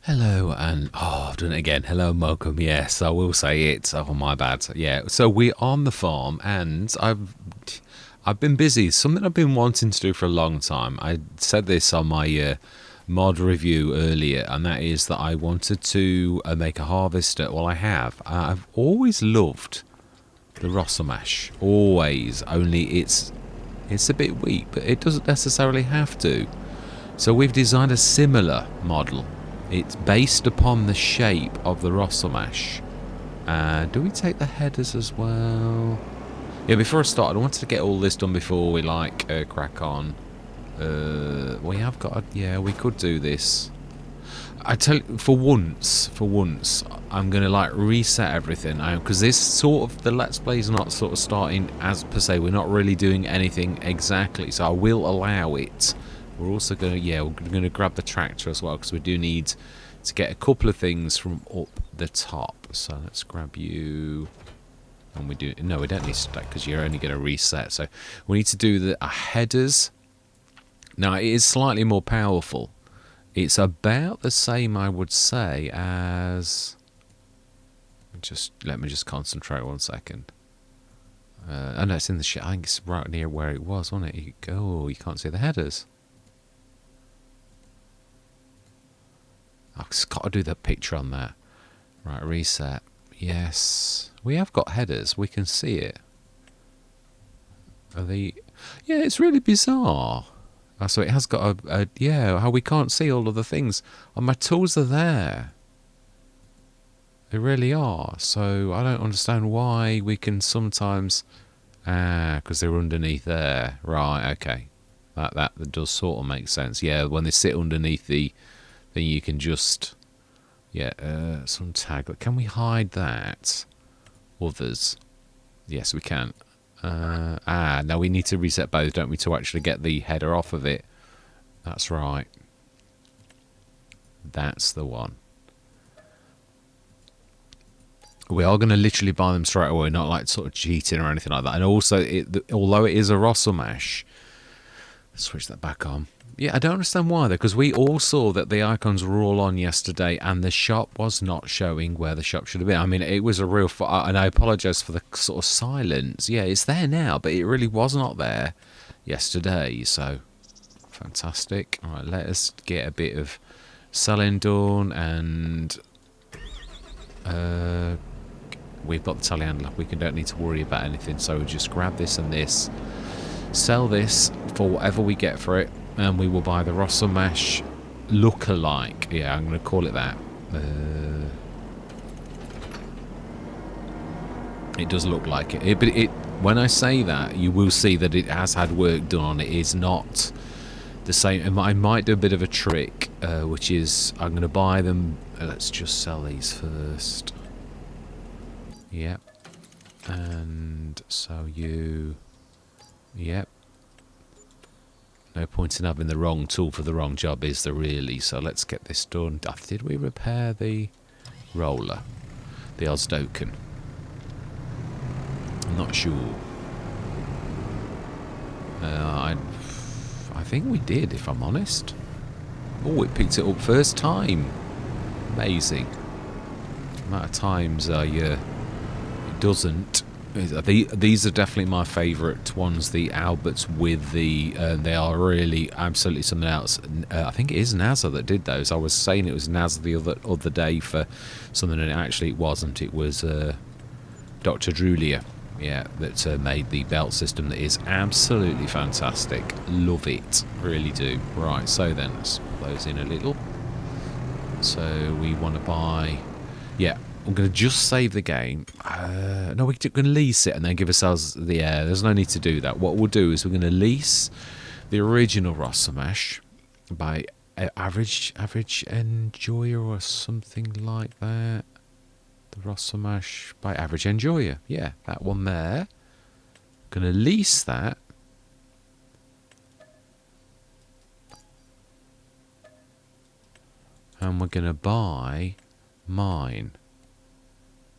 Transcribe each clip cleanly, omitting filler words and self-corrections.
Hello and I've done it again. Hello and welcome. Yes, I will say it. Oh, my bad. Yeah. So we're on the farm, and I've been busy. Something I've been wanting to do for a long time. I said this on my mod review earlier, and that is that I wanted to make a harvester. Well, I have. I've always loved the Rossomash. Always. Only it's a bit weak, but it doesn't necessarily have to. So we've designed a similar model. It's based upon the shape of the Rossomash. Do we take the headers as well? Yeah, before I started, I wanted to get all this done before we crack on. We have got we could do this. I tell you, for once, I'm gonna reset everything because this sort of the Let's Play is not sort of starting as per se. We're not really doing anything exactly, so I will allow it. We're also going to, we're going to grab the tractor as well because we do need to get a couple of things from up the top. So let's grab you. And we don't need stack because you're only going to reset. So we need to do the headers. Now it is slightly more powerful. It's about the same, I would say, as. Let me just concentrate 1 second. Oh no, it's in the shit. I think it's right near where it was, wasn't it? You can't see the headers. I've just got to do the picture on that. Right, reset. Yes. We have got headers. We can see it. Are they... Yeah, it's really bizarre. Oh, so it has got how we can't see all of the things. And my tools are there. They really are. So I don't understand why we can sometimes... because they're underneath there. Right, okay. That does sort of make sense. Yeah, when they sit underneath the... Then you can just, some tag. Can we hide that? Others, yes, we can. Now we need to reset both, don't we, to actually get the header off of it? That's right. That's the one. We are going to literally buy them straight away, not like sort of cheating or anything like that. And also, although it is a Rossomash, switch that back on. Yeah, I don't understand why though, because we all saw that the icons were all on yesterday and the shop was not showing where the shop should have been. I mean, it was a real... and I apologise for the sort of silence. Yeah, it's there now, but it really was not there yesterday, so fantastic. All right, let us get a bit of selling done, and we've got the telehandler. We don't need to worry about anything, so we'll just grab this and this, sell this for whatever we get for it. And we will buy the Rossomash look-alike. Yeah, I'm going to call it that. It does look like it. But when I say that, you will see that it has had work done on it. It's not the same. I might do a bit of a trick, which is I'm going to buy them. Let's just sell these first. Yep. And so you... Yep. No point in having the wrong tool for the wrong job, is there really? So let's get this done. Did we repair the roller? The Osdoken? I'm not sure. I think we did, if I'm honest. Oh, it picked it up first time. Amazing. The amount of times it doesn't. These are definitely my favourite ones, the Alberts with the... they are really absolutely something else. I think it is NASA that did those. I was saying it was NASA the other day for something, and actually it wasn't. It was Dr. Drulia, that made the belt system that is absolutely fantastic. Love it. Really do. Right, so then, let's close in a little. So we want to buy... Yeah. I'm going to just save the game. No, we're going to lease it and then give ourselves the air. There's no need to do that. What we'll do is we're going to lease the original Rossomash by average enjoyer or something like that. The Rossomash by average enjoyer. Yeah, that one there. Going to lease that. And we're going to buy mine.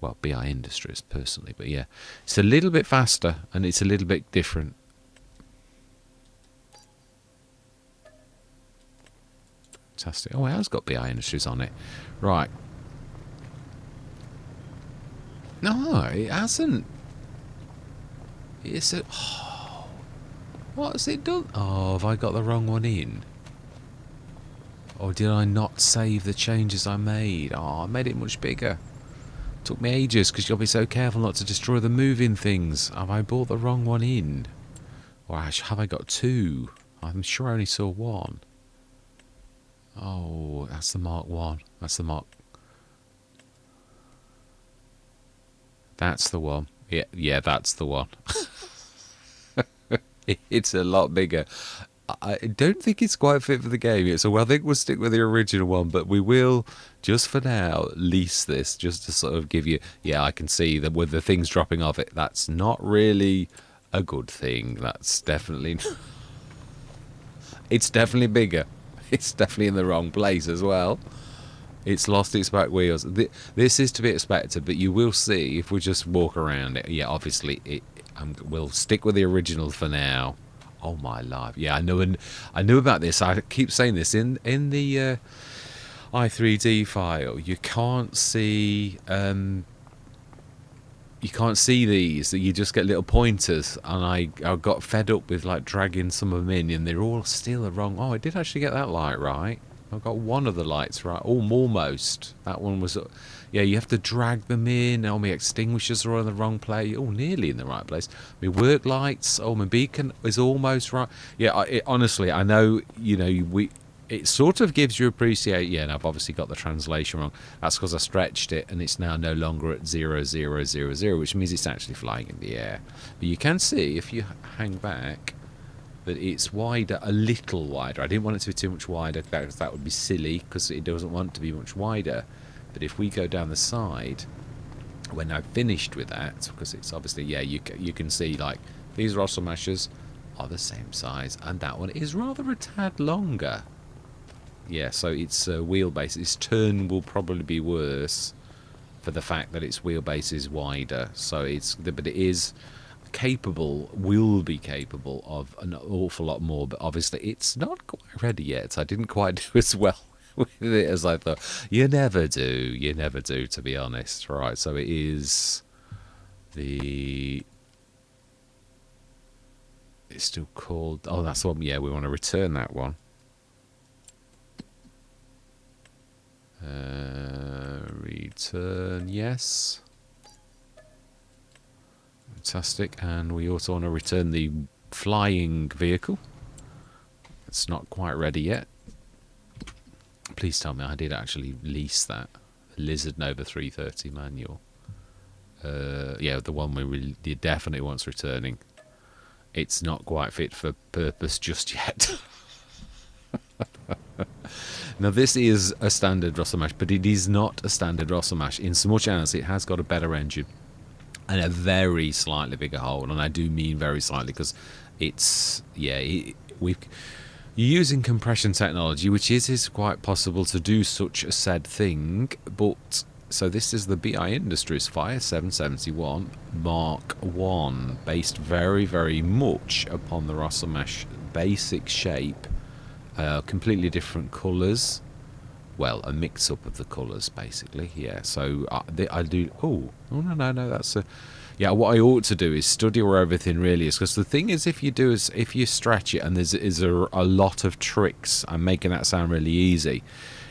Well, BI Industries, personally, but yeah. It's a little bit faster, and it's a little bit different. Fantastic. Oh, it has got BI Industries on it. Right. No, it hasn't. It's a... Oh, what has it done? Oh, have I got the wrong one in? Or did I not save the changes I made? Oh, I made it much bigger. Took me ages because you've got to be so careful not to destroy the moving things. Have I brought the wrong one in? Or have I got two? I'm sure I only saw one. Oh, that's the Mark 1. That's the Mark... That's the one. Yeah, that's the one. It's a lot bigger. I don't think it's quite fit for the game. So I think we'll stick with the original one, but we will, just for now, lease this, just to sort of give you... Yeah, I can see that with the things dropping off it, that's not really a good thing. That's definitely... It's definitely bigger. It's definitely in the wrong place as well. It's lost its back wheels. This is to be expected, but you will see if we just walk around it. Yeah, obviously, we'll stick with the original for now. Oh my life! Yeah, I knew about this. I keep saying this in the i3D file. You can't see these. You just get little pointers, and I got fed up with like dragging some of them in, and they're all still the wrong. Oh, I did actually get that light right. I got one of the lights right. Oh, almost. That one was... Yeah, you have to drag them in. Oh, my extinguishers are in the wrong place. Oh, nearly in the right place. My work lights. Oh, my beacon is almost right. Yeah, honestly, I know, it sort of gives you appreciate... Yeah, and I've obviously got the translation wrong. That's because I stretched it, and it's now no longer at 0000, which means it's actually flying in the air. But you can see, if you hang back... that it's wider, a little wider. I didn't want it to be too much wider, because that would be silly, because it doesn't want to be much wider. But if we go down the side, when I've finished with that, because it's obviously, yeah, you can see, like, these Russell Mashers are the same size, and that one is rather a tad longer. Yeah, so its wheelbase, its turn will probably be worse for the fact that its wheelbase is wider. So but it is... will be capable of an awful lot more, but obviously it's not quite ready yet. I didn't quite do as well with it as I thought. You never do, to be honest. Right, so it is it's still called... Oh, that's the one. Yeah, we want to return that one. Return, yes. Fantastic, and we also want to return the flying vehicle. It's not quite ready yet. Please tell me I did actually lease that. Lizard Nova 330 manual. Yeah, the one we definitely wants returning. It's not quite fit for purpose just yet. Now, this is a standard Russell Mash, but it is not a standard Russell Mash in so much as it has got a better engine. And a very slightly bigger hole, and I do mean very slightly, because it's... Yeah, you're using compression technology, which is quite possible to do such a said thing, but... So this is the BI Industries Fire 771 Mark 1, based very, very much upon the Russell Mash basic shape, completely different colours. Well, a mix-up of the colours, basically. Yeah, so I do... Oh, no, that's a... Yeah, what I ought to do is study where everything really is, because the thing is, if you stretch it, and there's a lot of tricks, I'm making that sound really easy.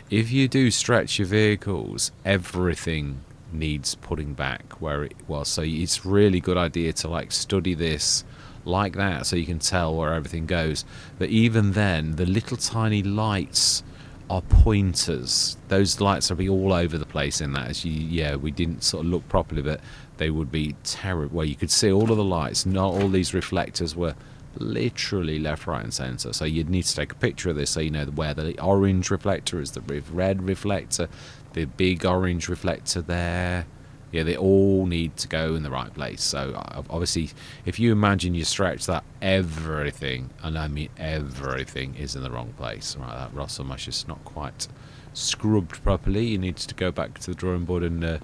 If you do stretch your vehicles, everything needs putting back where it was. So it's really good idea to, like, study this like that, so you can tell where everything goes. But even then, the little tiny lights... are pointers. Those lights will be all over the place in that. We didn't sort of look properly, but they would be terrible. Well, you could see all of the lights. Not all these reflectors were literally left, right, and centre. So you'd need to take a picture of this so you know where the orange reflector is, the red reflector, the big orange reflector there. Yeah, they all need to go in the right place. So obviously, if you imagine you stretch that, everything, and I mean everything, is in the wrong place. Right, that Russell Mash is not quite scrubbed properly. You need to go back to the drawing board and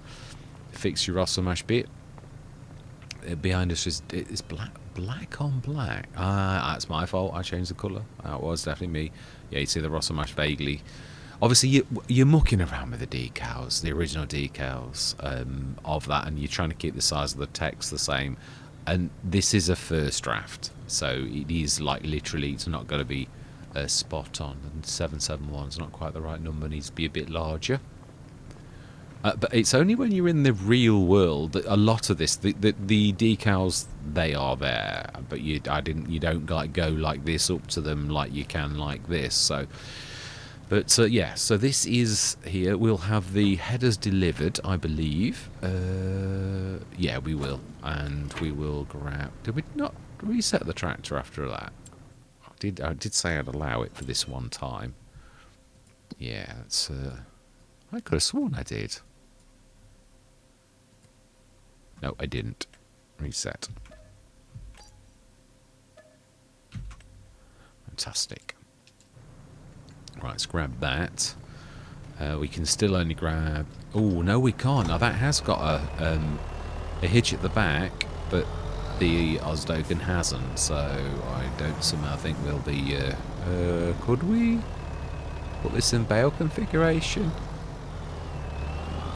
fix your Russell Mash bit. Behind us is black on black. That's my fault. I changed the colour. That was definitely me. Yeah, you see the Russell Mash vaguely obviously you're mucking around with the decals, the original decals of that, and you're trying to keep the size of the text the same. And this is a first draft, so it is like literally it's not going to be spot on. And 771 is not quite the right number; needs to be a bit larger. But it's only when you're in the real world that a lot of this, the decals, they are there, but you don't like go like this up to them like you can like this. So, but yeah, so this is here. We'll have the headers delivered, I believe. Yeah, we will, and we will grab. Did we not reset the tractor after that? I did say I'd allow it for this one time. Yeah, that's. I could have sworn I did. No, I didn't. Reset. Fantastic. Right, let's grab that. We can still only grab... Oh, no, we can't. Now, that has got a hitch at the back, but the Osdogan hasn't, so I don't somehow think we'll be... could we put this in bale configuration?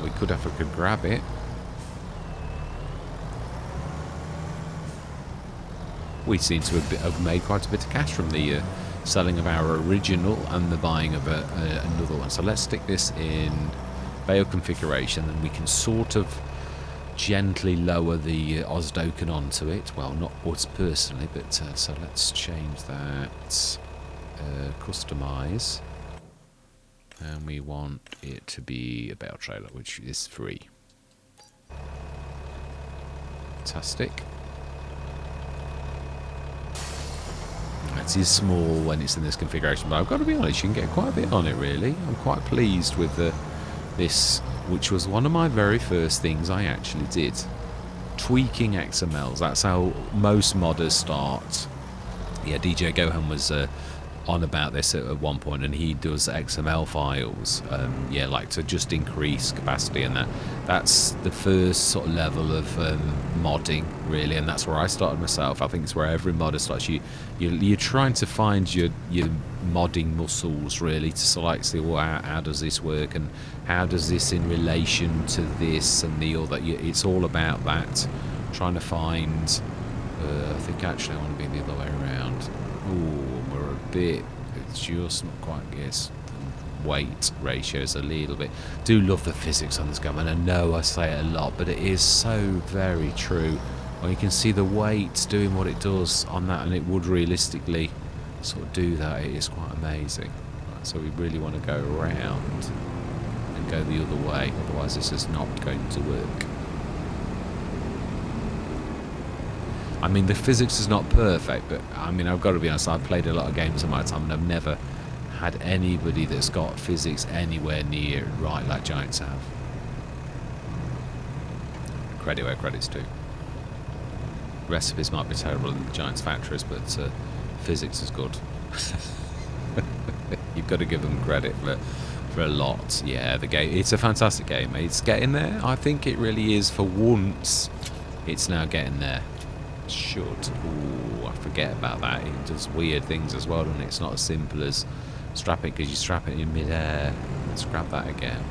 We could if I could grab it. We seem to have made quite a bit of cash from the selling of our original and the buying of another one. So let's stick this in bale configuration, and we can sort of gently lower the Osdoken onto it. Well, not us personally, but so let's change that. Customize. And we want it to be a bale trailer, which is free. Fantastic. It is small when it's in this configuration, but I've got to be honest, you can get quite a bit on it, really. I'm quite pleased with this, which was one of my very first things I actually did. Tweaking XMLs. That's how most modders start. Yeah, DJ Gohan was on about this at one point, and he does XML files, yeah, like to just increase capacity, and that's the first sort of level of modding, really, and that's where I started myself. I think it's where every modder starts. You're trying to find your modding muscles, really, to select, see, well, how does this work, and how does this in relation to this and the other. It's all about that, trying to find. I think actually I want to be the other way around. Ooh, we're a bit, it's just not quite, yes, weight ratios a little bit. Do love the physics on this gun, and I know I say it a lot, but it is so very true. Well, you can see the weight doing what it does on that, and it would realistically sort of do that. It is quite amazing. Right, so we really want to go around and go the other way, otherwise this is not going to work. I mean, the physics is not perfect, but I mean, I've got to be honest, I've played a lot of games in my time, and I've never had anybody that's got physics anywhere near right like Giants have. Credit where credit's due. Recipes might be terrible in the Giants factories, but physics is good. You've got to give them credit for a lot. Yeah, the game, it's a fantastic game. It's getting there. I think it really is. For once, it's now getting there. Should. Ooh, I forget about that. It does weird things as well, doesn't it? It's not as simple as strap it, because you strap it in mid-air. Let's grab that again.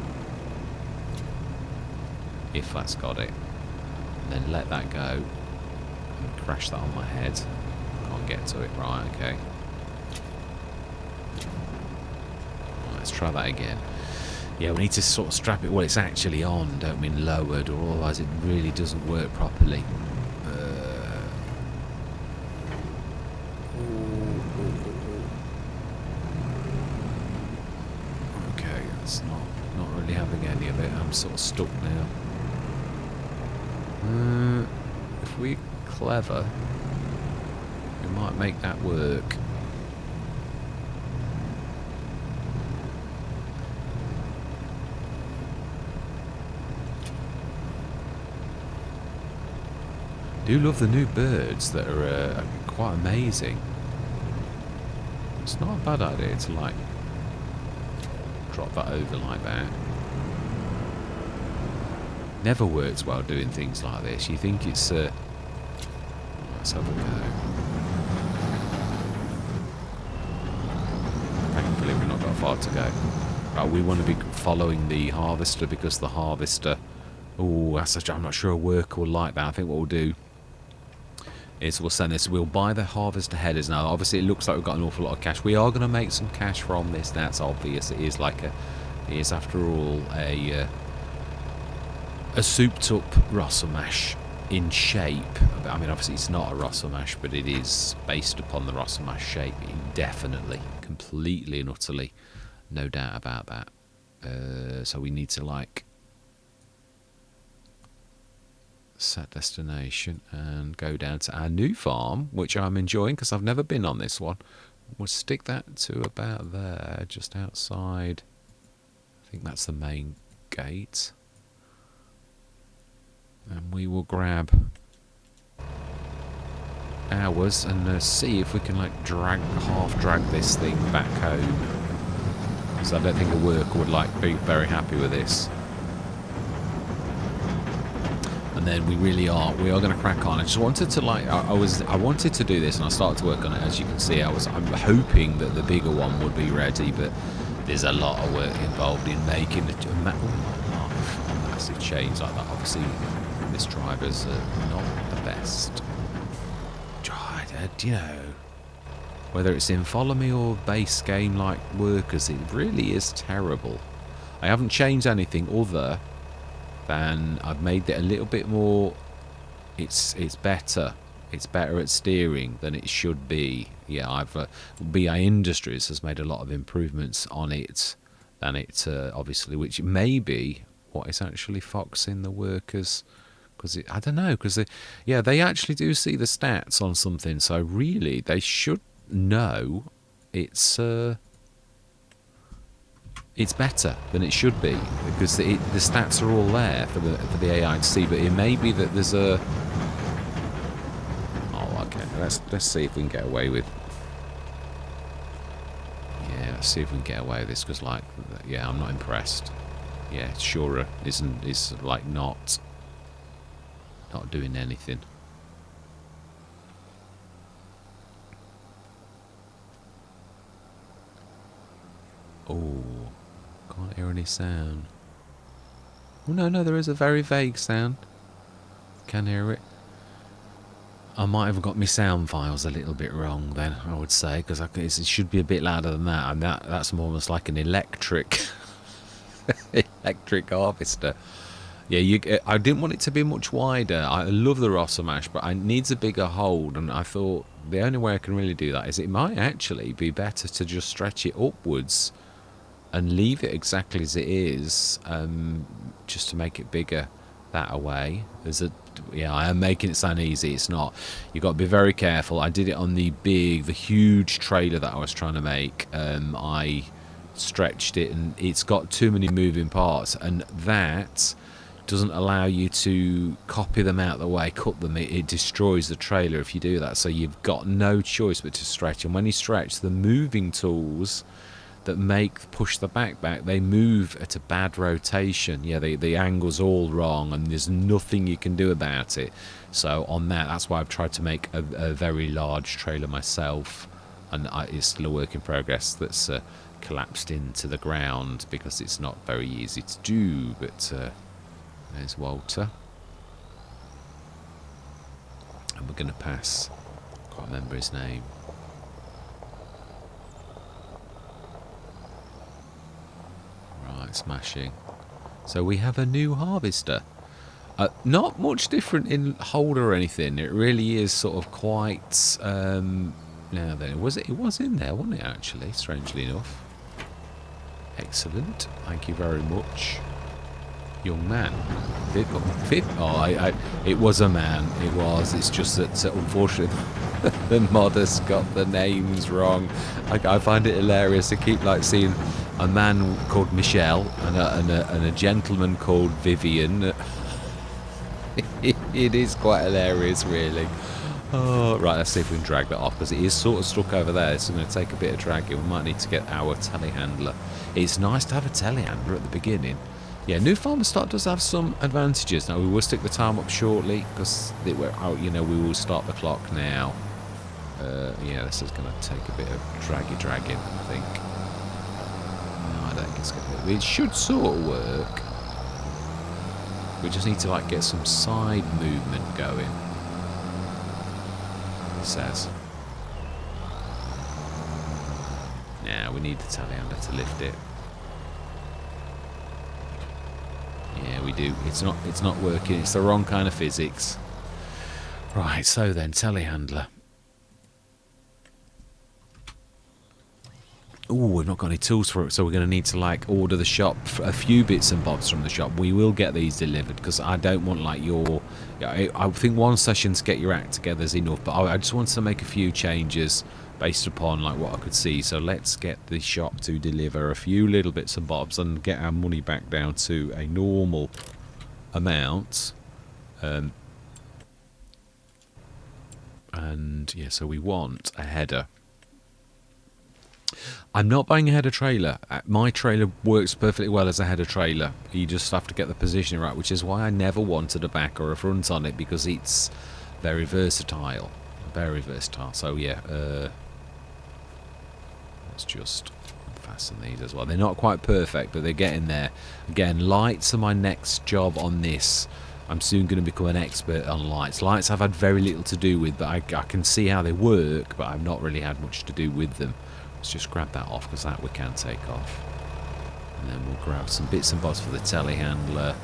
If that's got it. And then let that go. And crash that on my head. Can't get to it. Right, okay. Right, let's try that again. Yeah, we need to sort of strap it while it's actually on, don't mean lowered, or otherwise it really doesn't work properly. I'm sort of stuck now. If we're clever, we might make that work. Do love the new birds that are quite amazing. It's not a bad idea to like drop that over like that. Never works well doing things like this. You think it's let's have a go. Thankfully we've not got far to go. we want to be following the harvester, because the harvester... Oh, I'm not sure a worker will like that. I think what we'll do is we'll send this. We'll buy the harvester headers now. Obviously, it looks like we've got an awful lot of cash. We are going to make some cash from this. That's obvious. It is like it is, after all, a souped-up Russell mash in shape. I mean, obviously, it's not a Russell mash, but it is based upon the Russell mash shape, indefinitely, completely and utterly, no doubt about that. So we need to like set destination and go down to our new farm, which I'm enjoying because I've never been on this one. We'll stick that to about there, just outside. I think that's the main gate. And we will grab ours and see if we can like half drag this thing back home. So I don't think a worker would like be very happy with this. And then we are going to crack on. I just wanted to like I wanted to do this, and I started to work on it. As you can see, I'm hoping that the bigger one would be ready, but there's a lot of work involved in making a massive change like that. Obviously, this driver's not the best. You know, whether it's in Follow Me or base game like workers, it really is terrible. I haven't changed anything other than I've made it a little bit more. It's better. It's better at steering than it should be. Yeah, I've BI Industries has made a lot of improvements on it than it obviously, which may be what is actually foxing the workers. Because I don't know, because they actually do see the stats on something, so really they should know it's better than it should be, because the stats are all there for the AI to see. But it may be that there's a... Oh, okay. Let's see if we can get away with... Yeah, let's see if we can get away with this, because like, yeah, I'm not impressed. Yeah, Shura is like not doing anything. Oh, can't hear any sound. Oh no, there is a very vague sound. Can hear it. I might have got my sound files a little bit wrong then, I would say, because it should be a bit louder than that, and that's almost like an electric harvester. Yeah, I didn't want it to be much wider. I love the Rossa mash, but it needs a bigger hold, and I thought the only way I can really do that is it might actually be better to just stretch it upwards and leave it exactly as it is, just to make it bigger that way. I am making it sound easy. It's not. You've got to be very careful. I did it on the huge trailer that I was trying to make. I stretched it, and it's got too many moving parts, and that doesn't allow you to copy them out of the way, cut them. It destroys the trailer if you do that. So you've got no choice but to stretch. And when you stretch, the moving tools that push the back, they move at a bad rotation. Yeah, the angle's all wrong, and there's nothing you can do about it. So on that's why I've tried to make a very large trailer myself, and it's still a work in progress. That's collapsed into the ground because it's not very easy to do. But there's Walter, and we're going to pass. Can't remember his name. Right, smashing. So we have a new harvester. Not much different in holder or anything. It really is sort of quite. Now then, it was in there, wasn't it? Actually, strangely enough. Excellent. Thank you very much, young man. It was a man. It was. It's just that unfortunately the modder's got the names wrong. I find it hilarious to keep like seeing a man called Michelle and a gentleman called Vivian. It is quite hilarious, really. Oh, right, let's see if we can drag that off, because it is sort of stuck over there. It's going to take a bit of dragging. We might need to get our telehandler. It's nice to have a telehandler at the beginning. Yeah, new farmer stock does have some advantages. Now, we will stick the time up shortly, because we're out. We will start the clock now. Yeah, this is going to take a bit of dragging, I think. No, I heck it's going to be? It should sort of work. We just need to like get some side movement going. It says. Yeah, we need the telehandler to lift it. Yeah, we do. It's not working. It's the wrong kind of physics. Right, so then telehandler. Oh, we've not got any tools for it, so we're going to need to like order the shop a few bits and bobs from the shop. We will get these delivered because I don't want like your. I think one session to get your act together is enough, but I just wanted to make a few changes based upon like what I could see. So let's get the shop to deliver a few little bits and bobs and get our money back down to a normal amount. And yeah, so we want a header. I'm not buying a header trailer. My trailer works perfectly well as a header trailer. You just have to get the positioning right, which is why I never wanted a back or a front on it, because it's very versatile. Very versatile. So yeah, let's just fasten these as well. They're not quite perfect, but they're getting there. Again, lights are my next job on this. I'm soon going to become an expert on lights. Lights I've had very little to do with, but I can see how they work, but I've not really had much to do with them. Let's just grab that off, because that we can take off. And then we'll grab some bits and bobs for the telehandler.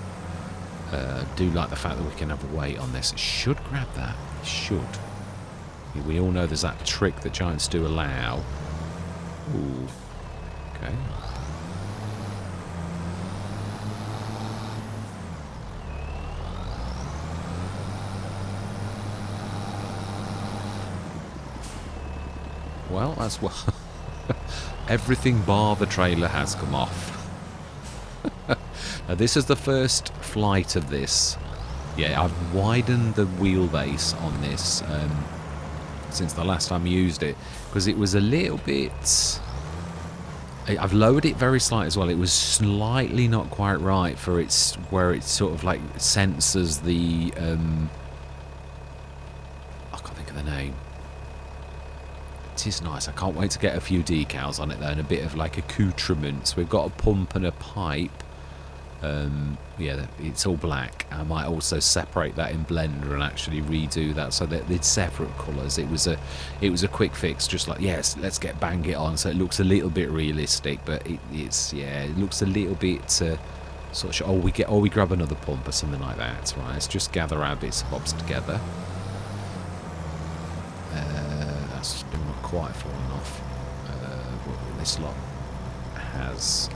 Do like the fact that we can have a weight on this. It should grab that. It should. We all know there's that trick that giants do allow. Ooh. Okay. Well, that's what... Everything bar the trailer has come off. Now, this is the first flight of this. Yeah, I've widened the wheelbase on this since the last time I used it, because it was a little bit... I've lowered it very slightly as well. It was slightly not quite right for its... where it sort of like senses the... I can't think of the name. It is nice. I can't wait to get a few decals on it though, and a bit of like accoutrements. We've got a pump and a pipe. Yeah, it's all black. I might also separate that in Blender and actually redo that so that it's separate colours. It was a quick fix, just like, yes, let's bang it on so it looks a little bit realistic, but it looks a little bit sort of, we grab another pump or something like that. Right, let's just gather our bits and bobs together. That's still not quite falling off. What this lot has.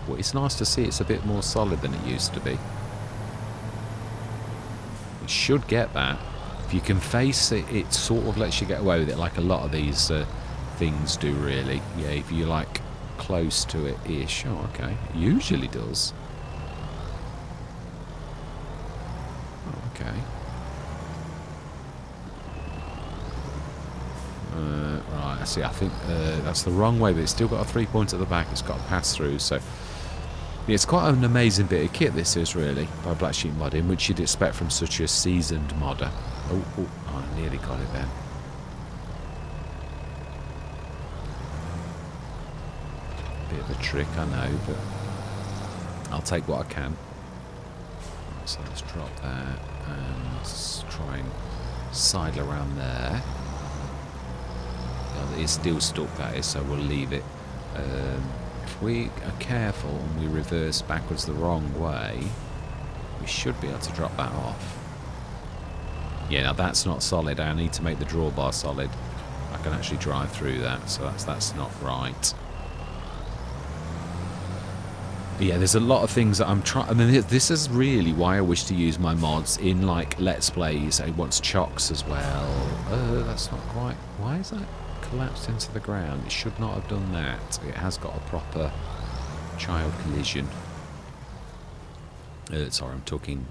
Well, it's nice to see it's a bit more solid than it used to be. It should get that. If you can face it, it sort of lets you get away with it, like a lot of these things do, really. Yeah, if you're like close to it-ish. Oh, okay. It usually does. Oh, okay. Right, I see. I think that's the wrong way, but it's still got a 3-point at the back. It's got a pass-through, so... Yeah, it's quite an amazing bit of kit, this is, really, by Black Sheep Modding, which you'd expect from such a seasoned modder. Oh, I nearly got it then. Bit of a trick, I know, but I'll take what I can. So let's drop that and let's try and sidle around there. It's still stuck, that is, so we'll leave it. If we are careful and we reverse backwards the wrong way, we should be able to drop that off. Yeah, now that's not solid. I need to make the drawbar solid. I can actually drive through that, so that's not right. Yeah, there's a lot of things that I'm trying... I mean, this is really why I wish to use my mods in, like, Let's Plays. I want chocks as well. That's not quite... Why is that collapsed into the ground? It should not have done that. It has got a proper child collision. Sorry, I'm talking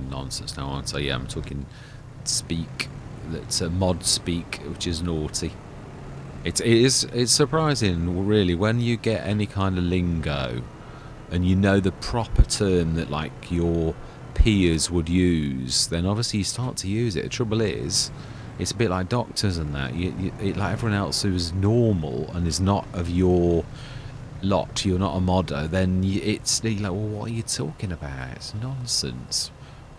nonsense now, aren't I? Yeah, I'm talking speak. That's a mod speak, which is naughty. It's surprising, really, when you get any kind of lingo and you know the proper term that, like, your peers would use, then obviously you start to use it. The trouble is, It's a bit like doctors and that. Like everyone else who's normal and is not of your lot, you're not a modder, then it's like, well, what are you talking about? It's nonsense.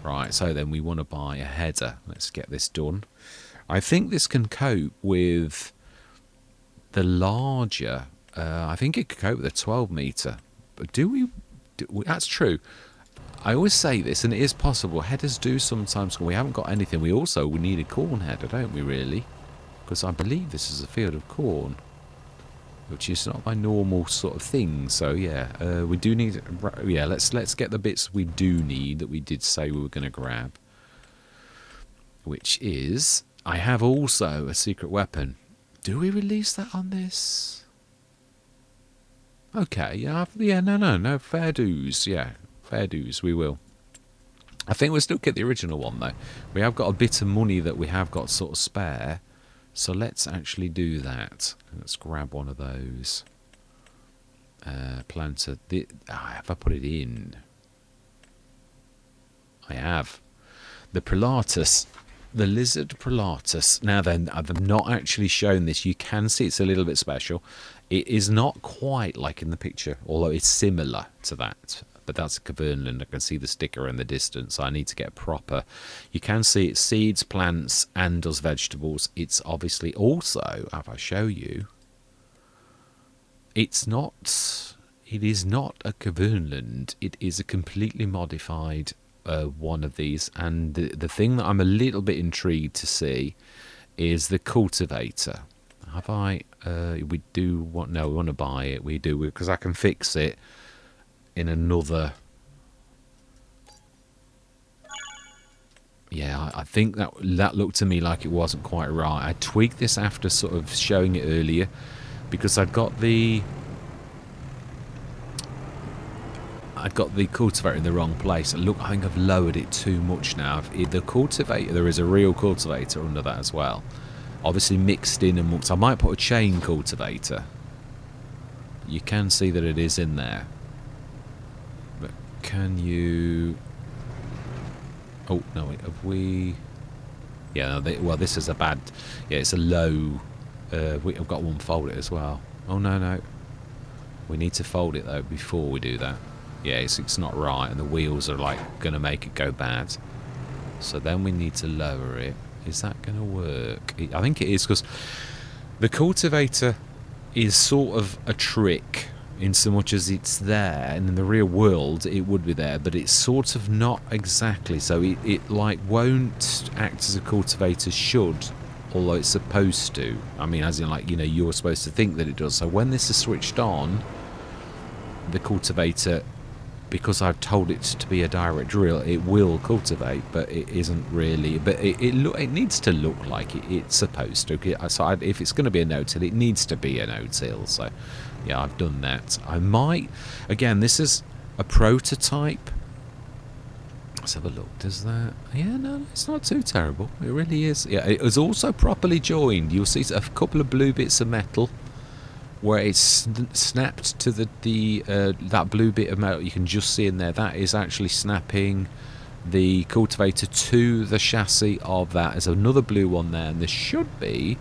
Right, so then we want to buy a header. Let's get this done. I think this can cope with the larger, I think it could cope with a 12 metre. But that's true. I always say this, and it is possible. Headers do sometimes, we haven't got anything. We need a corn header, don't we, really? Because I believe this is a field of corn, which is not my normal sort of thing. So yeah, we do need. Yeah, let's get the bits we do need that we did say we were going to grab. Which is, I have also a secret weapon. Do we release that on this? Okay, yeah, no, fair dues. Yeah, fair dues. We will. I think we'll still get the original one though. We have got a bit of money that we have got sort of spare. So let's actually do that. Let's grab one of those. Planter. Have I put it in? I have. The Pilatus. The lizard Pilatus. Now then, I've not actually shown this. You can see it's a little bit special. It is not quite like in the picture, although it's similar to that. But that's a Cavernland. I can see the sticker in the distance. I need to get proper. You can see it seeds, plants, and does vegetables. It's obviously also, if I show you, it is not a Cavernland. It is a completely modified one of these. And the thing that I'm a little bit intrigued to see is the cultivator. Have I? We do want. No, we want to buy it. We do, because I can fix it in another. Yeah, I think that looked to me like it wasn't quite right. I tweaked this after sort of showing it earlier, because I'd got the cultivator in the wrong place. Look, I think I've lowered it too much now. The cultivator, there is a real cultivator under that as well, obviously mixed in amongst. I might put a chain cultivator. You can see that it is in there. Can you? Oh no! Wait, have we? Yeah. No, well, this is a bad. Yeah, it's a low. I've got one fold it as well. Oh no! We need to fold it though before we do that. Yeah, it's not right, and the wheels are like gonna make it go bad. So then we need to lower it. Is that gonna work? I think it is, because the cultivator is sort of a trick, in so much as it's there, and in the real world it would be there, but it's sort of not exactly. So it like won't act as a cultivator should, although it's supposed to. I mean, as in, like, you know, you're supposed to think that it does. So when this is switched on, the cultivator, because I've told it to be a direct drill, it will cultivate, but it isn't really. But it needs to look like it's supposed to. So if it's going to be a no-till, it needs to be a no-till. So yeah, I've done that. I might, again, this is a prototype. Let's have a look. Does that? Yeah, no, it's not too terrible. It really is. Yeah, it was also properly joined. You'll see a couple of blue bits of metal where it's snapped to that blue bit of metal you can just see in there. That is actually snapping the cultivator to the chassis of that. There's another blue one there, and there should be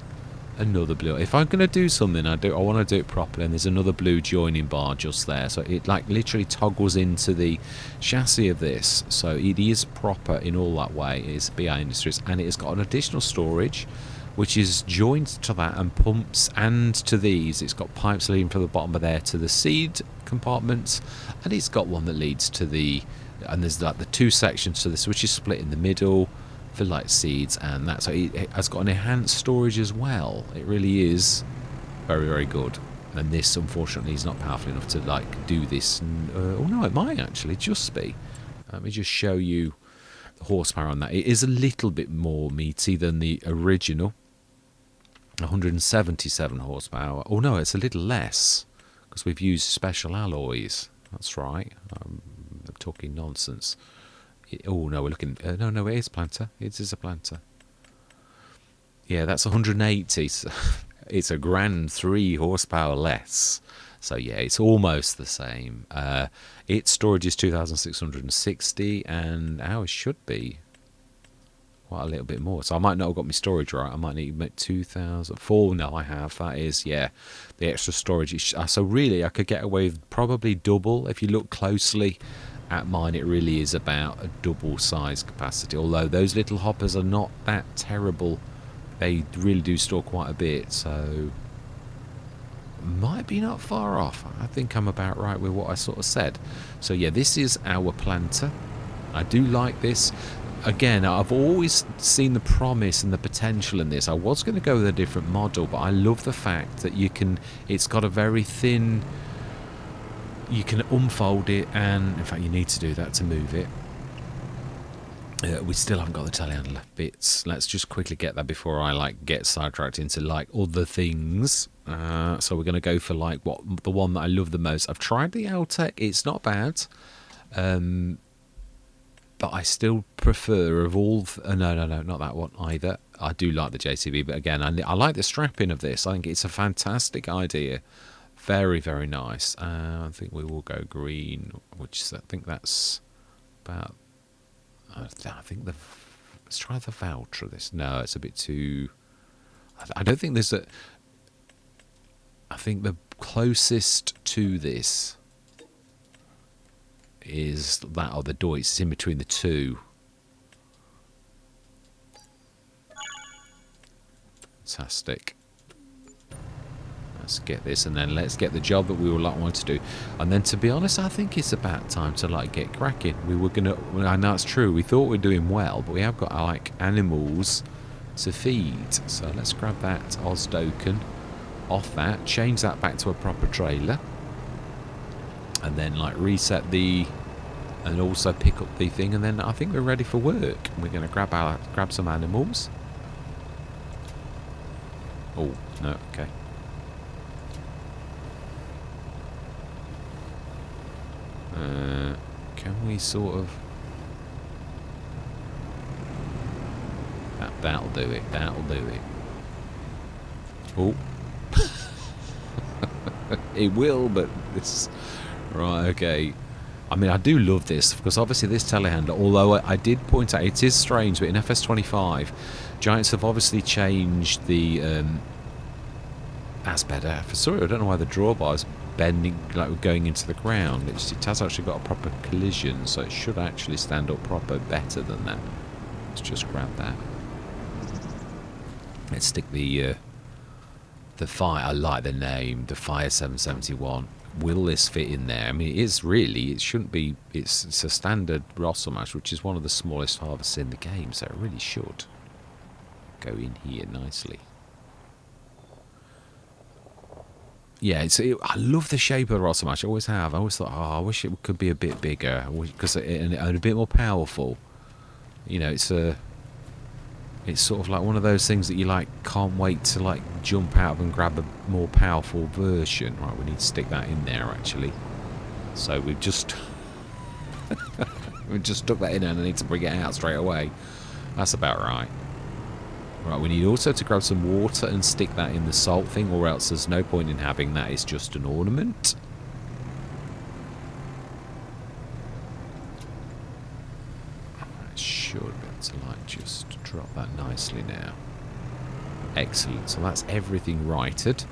another blue. If I'm going to do something, I want to do it properly, and there's another blue joining bar just there. So it like literally toggles into the chassis of this. So it is proper in all that way. It is BI Industries, and it has got an additional storage which is joined to that, and pumps, and to these. It's got pipes leading from the bottom of there to the seed compartments, and it's got one that leads to the, and there's like the two sections to this, which is split in the middle for like seeds and that. So it has got an enhanced storage as well. It really is very, very good. And this, unfortunately, is not powerful enough to like do this. Oh no, it might actually just be. Let me just show you the horsepower on that. It is a little bit more meaty than the original. 177 horsepower. Oh no, it's a little less because we've used special alloys. That's right. I'm talking nonsense. Oh no, we're looking. No, it is planter. It is a planter. Yeah, that's 180. So it's a grand 3 horsepower less. So yeah, it's almost the same. Its storage is 2,660, and ours should be quite a little bit more. So I might not have got my storage right. I might need to make 2,004. No, I have. That is, yeah, the extra storage. So really, I could get away with probably double. If you look closely at mine, it really is about a double size capacity. Although those little hoppers are not that terrible. They really do store quite a bit. So might be not far off. I think I'm about right with what I sort of said. So yeah, this is our planter. I do like this. Again, I've always seen the promise and the potential in this. I was going to go with a different model, but I love the fact that it's got a very thin, you can unfold it, and in fact you need to do that to move it. We still haven't got the telehandler bits. Let's just quickly get that before I get sidetracked into other things. So we're going to go for the one that I love the most. I've tried the Altec. It's not bad. But I still prefer of all... no, not that one either. I do like the JCB, but again, I like the strapping of this. I think it's a fantastic idea. Very, very nice. I think we will go green, which I think that's about... I think let's try the Valtra. This. No, it's a bit too... I don't think there's a... I think the closest to this is that or the Deutz. It's in between the two. Fantastic. Let's get this, and then let's get the job that we would want to do. And then, to be honest, I think it's about time to get cracking. We were gonna... I know it's true. We thought we were doing well, but we have got animals to feed. So let's grab that Osdoken off that, change that back to a proper trailer, and then reset and also pick up the thing, and then I think we're ready for work. We're going to grab some animals. Oh no, okay. Can we sort of... That'll do it. That'll do it. Oh. It will, but it's... Right, okay. I mean, I do love this, because obviously this telehandler, although I did point out, it is strange, but in FS25, Giants have obviously changed the... that's better. Sorry, I don't know why the drawbar's bending, going into the ground. It has actually got a proper collision, so it should actually stand up proper better than that. Let's just grab that. Let's stick the Fire... I like the name, the Fire 771. Will this fit in there? I mean, it shouldn't be... It's a standard Rosselmash, which is one of the smallest harvests in the game, so it really should go in here nicely. Yeah, I love the shape of the Rosselmash. I always have. I always thought, I wish it could be a bit bigger, and a bit more powerful. You know, it's sort of like one of those things that you can't wait to jump out of and grab a more powerful version. Right, we need to stick that in there actually. So we've just stuck that in, and I need to bring it out straight away. That's about right. Right, we need also to grab some water and stick that in the salt thing, or else there's no point in having that. It's just an ornament. I should be able to just drop that nicely now. Excellent. So that's everything righted.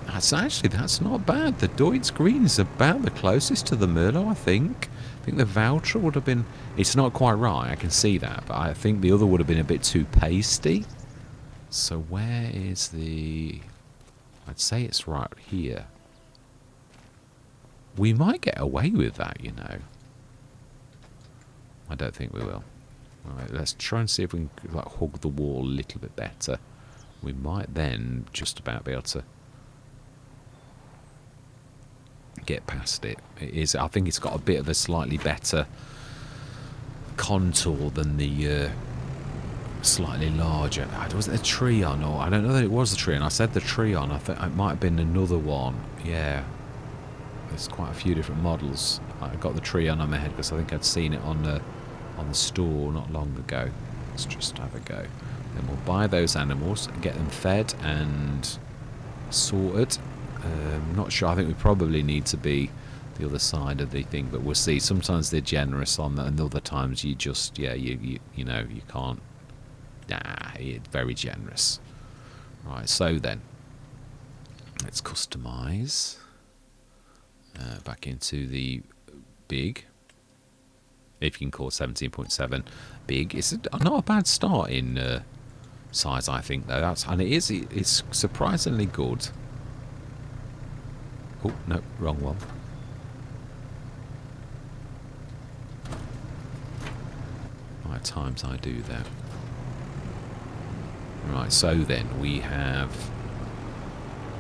That's not bad. The Deutz green is about the closest to the Merlot, I think. I think the Valtra would have been... It's not quite right, I can see that, but I think the other would have been a bit too pasty. So where is the... I'd say it's right here. We might get away with that, you know. I don't think we will. Alright, let's try and see if we can hug the wall a little bit better. We might then just about be able to get past it. I think it's got a bit of a slightly better contour than the slightly larger. Was it a Treon? Or I don't know that it was a Treon. I said the Treon. I think it might have been another one. Yeah, there's quite a few different models. I got the Treon on my head because I think I'd seen it on the store not long ago. Let's just have a go. Then we'll buy those animals and get them fed and sorted. Not sure. I think we probably need to be the other side of the thing, but we'll see. Sometimes they're generous on that, and other times you just, yeah, you know, you can't. Nah, it's very generous. Right, so then let's customize back into the big. If you can call 17.7 big, it's not a bad start in size, I think, though. It's surprisingly good. Oh no, wrong one. Right, times I do that. Right, so then we have.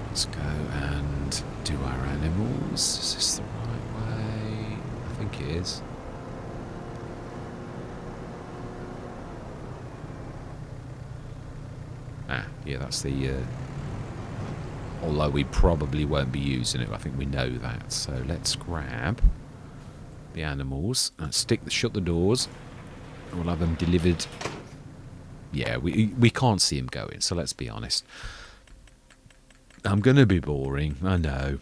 Let's go and do our animals. Is this the right way? I think it is. Ah, yeah, that's the. Although we probably won't be using it, I think we know that. So let's grab the animals and shut the doors, and we'll have them delivered. Yeah, we can't see him going, so let's be honest. I'm going to be boring, I know.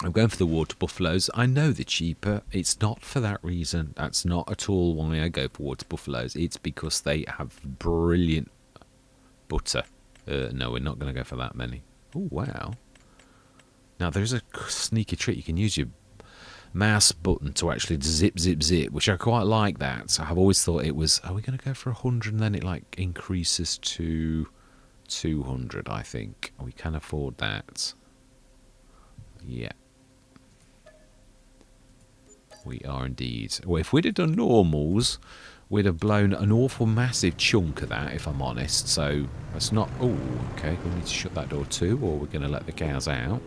I'm going for the water buffaloes. I know they're cheaper. It's not for that reason. That's not at all why I go for water buffaloes. It's because they have brilliant butter. No, we're not going to go for that many. Oh, wow. Now, there's a sneaky trick. You can use your mouse button to actually zip, zip, zip, which I quite like that. So I've always thought it was, are we going to go for 100 and then it like increases to 200, I think. We can afford that. Yeah. We are indeed. Well, if we'd have done normals, we'd have blown an awful massive chunk of that, if I'm honest. So that's not... Oh, okay. We need to shut that door too, or we're going to let the cows out.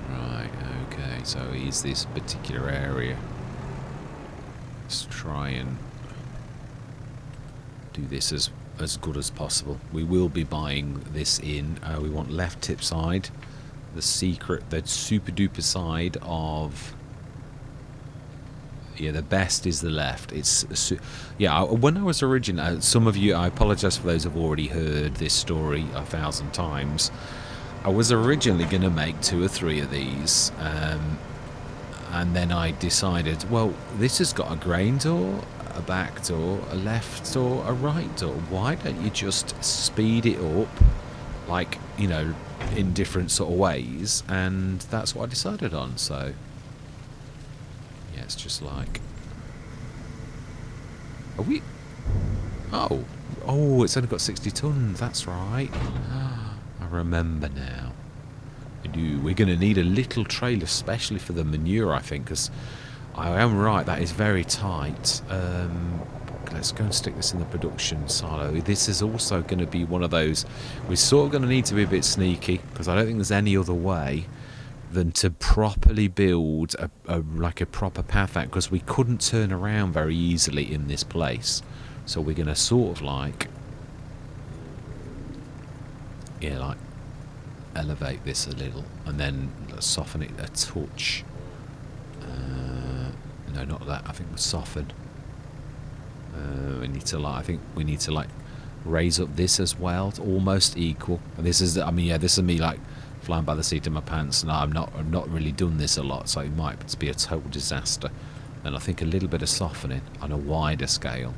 Right, okay. So is this particular area. Let's try and do this as good as possible. We will be buying this in. We want left tip side. The secret, the super duper side of... Yeah, the best is the left. It's yeah. When I was originally, some of you, I apologise for those who've already heard this story 1,000 times. I was originally going to make 2 or 3 of these, and then I decided, well, this has got a grain door, a back door, a left door, a right door. Why don't you just speed it up, like, you know, in different sort of ways? And that's what I decided on. So yeah, it's just like, are we? Oh, it's only got 60 tons. That's right. I remember now. We're going to need a little trailer, especially for the manure, I think, because I am right, that is very tight. Let's go and stick this in the production silo. This is also going to be one of those, we're sort of going to need to be a bit sneaky, because I don't think there's any other way than to properly build like a proper path out, because we couldn't turn around very easily in this place. So we're going to sort of like, yeah, like elevate this a little and then soften it a touch. No, not that. I think we'll soften. We need to like. I think we need to like raise up this as well, to almost equal. And this is, I mean, yeah, this is me like flying by the seat of my pants. And I've not really done this a lot, so it might be a total disaster. And I think a little bit of softening on a wider scale,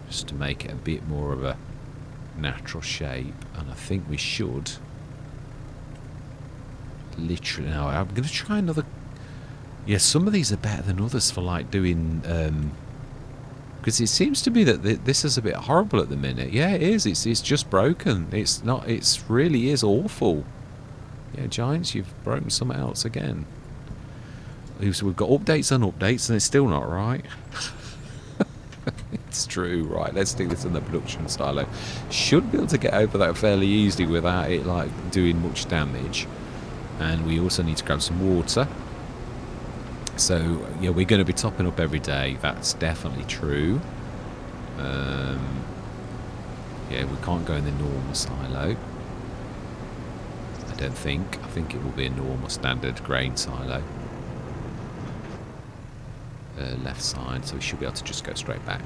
just to make it a bit more of a natural shape. And I think we should literally. Now I'm going to try another. Yeah, some of these are better than others for like doing, because it seems to be that this is a bit horrible at the minute. Yeah, it is. It's just broken. It's not. It's really is awful. Yeah, Giants, you've broken something else again. So we've got updates on updates, and it's still not right. It's true. Right, let's stick this in the production silo. Should be able to get over that fairly easily without it like doing much damage. And we also need to grab some water. So, yeah, we're going to be topping up every day. That's definitely true. Yeah, we can't go in the normal silo. I don't think. I think it will be a normal standard grain silo. Left side, so we should be able to just go straight back.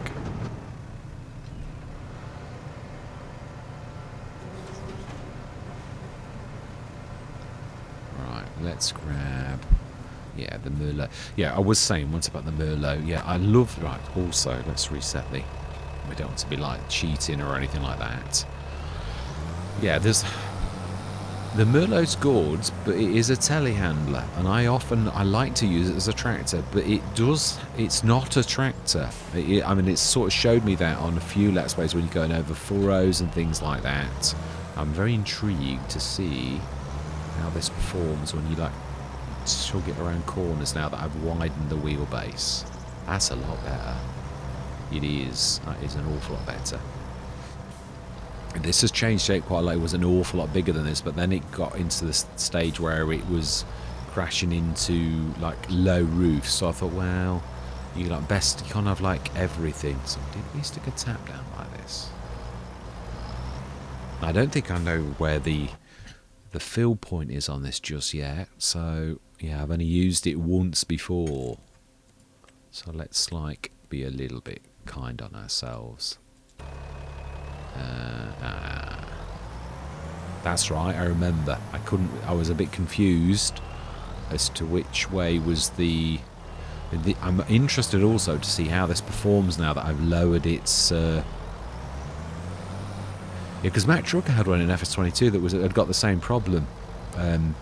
let's grab... Yeah, the Merlot. Yeah, I was saying once about the Merlot. Yeah, I love... Right, also, let's reset the... We don't want to be, like, cheating or anything like that. Yeah, there's... The Merlot's good, but it is a telehandler, and I like to use it as a tractor, but it's not a tractor. I mean, it's sort of showed me that on a few Let's Plays when you're going over furrows and things like that. I'm very intrigued to see how this performs when you, like, chug it around corners now that I've widened the wheelbase. That's a lot better. It is. That is an awful lot better. This has changed shape quite a lot. It was an awful lot bigger than this, but then it got into the stage where it was crashing into like low roofs. So I thought, well, you can't have like everything. So did we stick a tap down like this? I don't think I know where the fill point is on this just yet. So yeah, I've only used it once before. So let's like be a little bit kind on ourselves. That's right, I remember. I was a bit confused as to which way was the I'm interested also to see how this performs now that I've lowered its yeah, because Matt Trucker had one in FS25 that had got the same problem, and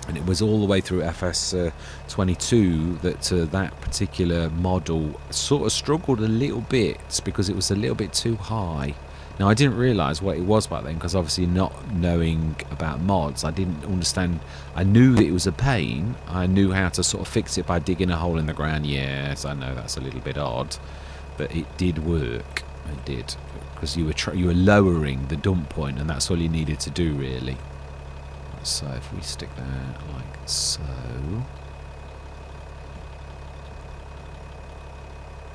it was all the way through FS25 that that particular model sort of struggled a little bit because it was a little bit too high. Now, I didn't realise what it was back then because obviously not knowing about mods, I didn't understand. I knew that it was a pain. I knew how to sort of fix it by digging a hole in the ground. Yes, I know that's a little bit odd, but it did work. It did, because you were lowering the dump point, and that's all you needed to do, really. So if we stick that like so.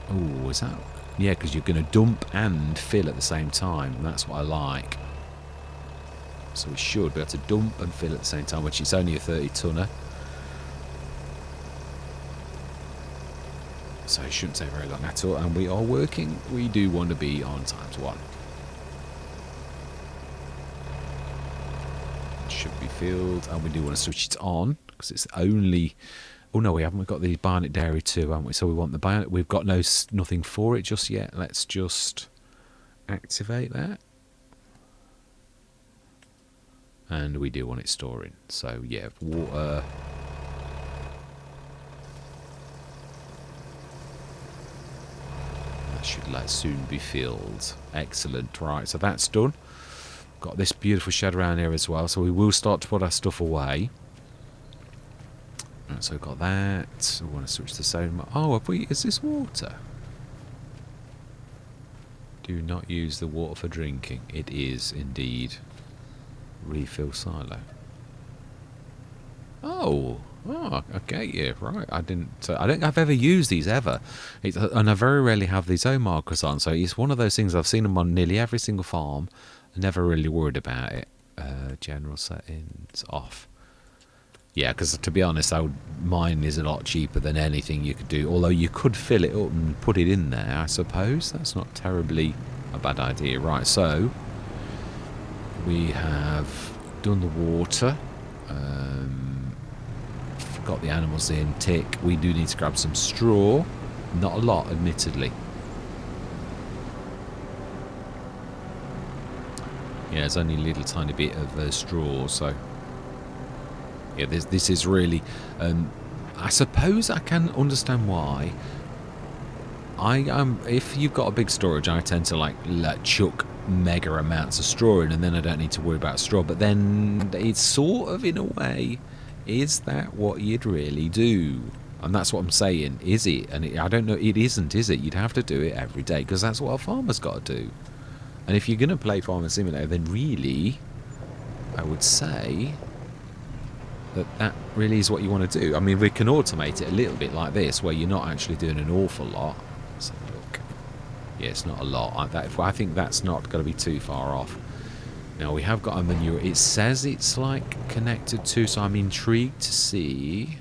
Oh, is that... Yeah, because you're going to dump and fill at the same time. That's what I like. So we should be able to dump and fill at the same time, which is only a 30-tonner. So it shouldn't take very long at all. And we are working. We do want to be on ×1. Should be filled. And we do want to switch it on, because it's only... Oh no, we haven't. We've got the Barnet Dairy too, haven't we? So we want the Barnet. We've got nothing for it just yet. Let's just activate that. And we do want it storing. So yeah, water. That should soon be filled. Excellent. Right, so that's done. Got this beautiful shed around here as well. So we will start to put our stuff away. So we've got that. We want to switch to sodium. Oh, have we? Is this water? Do not use the water for drinking. It is indeed. Refill silo. Oh, okay, yeah, right. I don't think I've ever used these ever, and I very rarely have these O markers on. So it's one of those things I've seen them on nearly every single farm. I never really worried about it. General settings off. Yeah, because to be honest, mine is a lot cheaper than anything you could do. Although you could fill it up and put it in there, I suppose. That's not terribly a bad idea. Right, so we have done the water. Got the animals in, tick. We do need to grab some straw. Not a lot, admittedly. Yeah, there's only a little tiny bit of straw, so... Yeah, this is really... I suppose I can understand why. If you've got a big storage, I tend to like chuck mega amounts of straw in, and then I don't need to worry about straw. But then it's sort of, in a way, is that what you'd really do? And that's what I'm saying. Is it? And I don't know. It isn't, is it? You'd have to do it every day, because that's what a farmer's got to do. And if you're going to play Farming Simulator, then really, I would say... that really is what you want to do. I mean, we can automate it a little bit like this, where you're not actually doing an awful lot. Let's have a look. Yeah, it's not a lot. I think that's not going to be too far off. Now, we have got a manure. It says it's like connected to, so I'm intrigued to see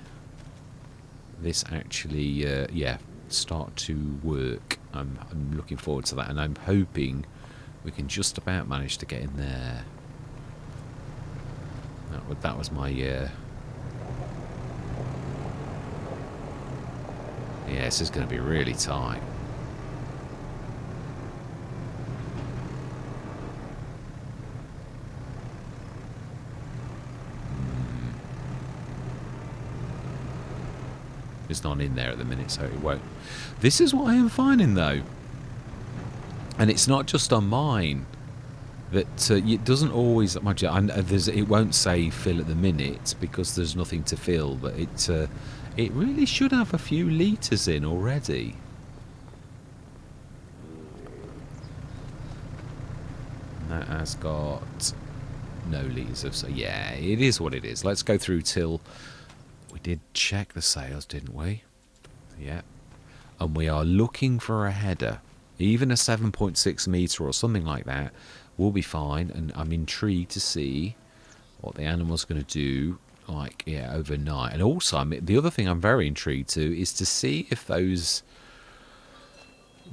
this actually, yeah, start to work. I'm looking forward to that, and I'm hoping we can just about manage to get in there. That was my Yeah, this is going to be really tight. It's not in there at the minute, so it won't. This is what I am finding, though. And it's not just on mine. That it doesn't always... it won't say fill at the minute because there's nothing to fill. But it really should have a few litres in already. And that has got no litres of... So yeah, it is what it is. Let's go through till... We did check the sales, didn't we? Yeah. And we are looking for a header. Even a 7.6 metre or something like that will be fine. And I'm intrigued to see what the animal's going to do, like, yeah, overnight. And also, the other thing I'm very intrigued to is to see if those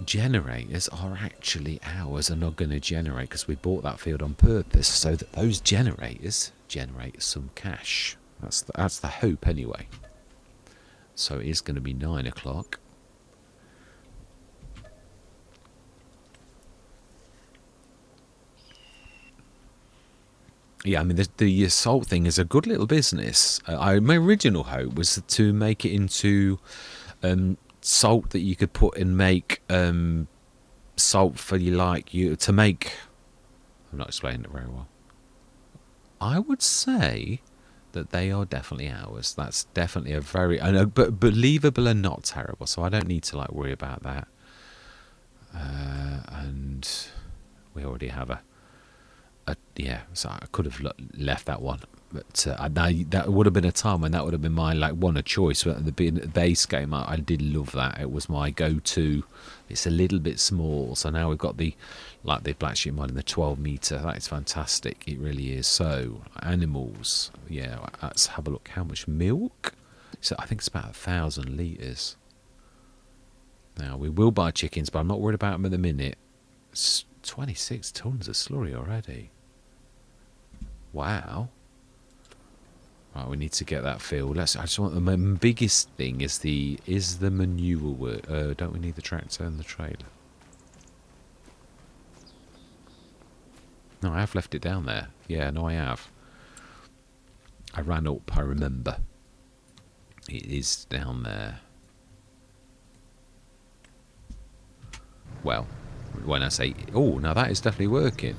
generators are actually ours and not going to generate, because we bought that field on purpose so that those generators generate some cash. That's the hope anyway. So it is going to be 9 o'clock. Yeah, I mean, the salt thing is a good little business. My original hope was to make it into salt that you could put and make salt for to make... I'm not explaining it very well. I would say that they are definitely ours. That's definitely a very... but believable and not terrible, so I don't need to worry about that. And we already have yeah, so I could have left that one, but that would have been a time when that would have been my one of choice. At the base game, I did love that. It was my go-to. It's a little bit small, so now we've got the black sheep mine in the 12 metre. That is fantastic. It really is. So animals, yeah. Let's have a look. How much milk? So I think it's about 1,000 litres. Now we will buy chickens, but I'm not worried about them at the minute. It's 26 tons of slurry already. Wow. Right, we need to get that filled. I just want the biggest thing is the manure work. Don't we need the tractor and the trailer? No, I have left it down there. Yeah, no, I have. I ran up, I remember. It is down there. Well, when I say... Oh, now that is definitely working.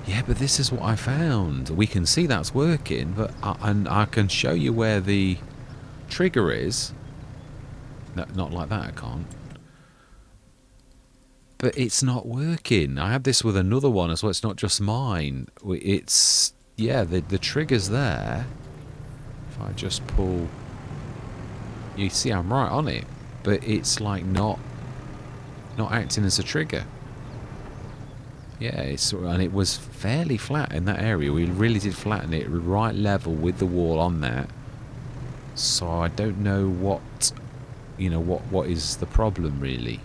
Yeah, but this is what I found. We can see that's working, but I can show you where the trigger is. No, not like that, I can't. But it's not working. I had this with another one as well. It's not just mine. It's... Yeah, the trigger's there. If I just pull... You see I'm right on it. But it's not acting as a trigger. Yeah, and it was fairly flat in that area. We really did flatten it right level with the wall on that. So I don't know what is the problem really.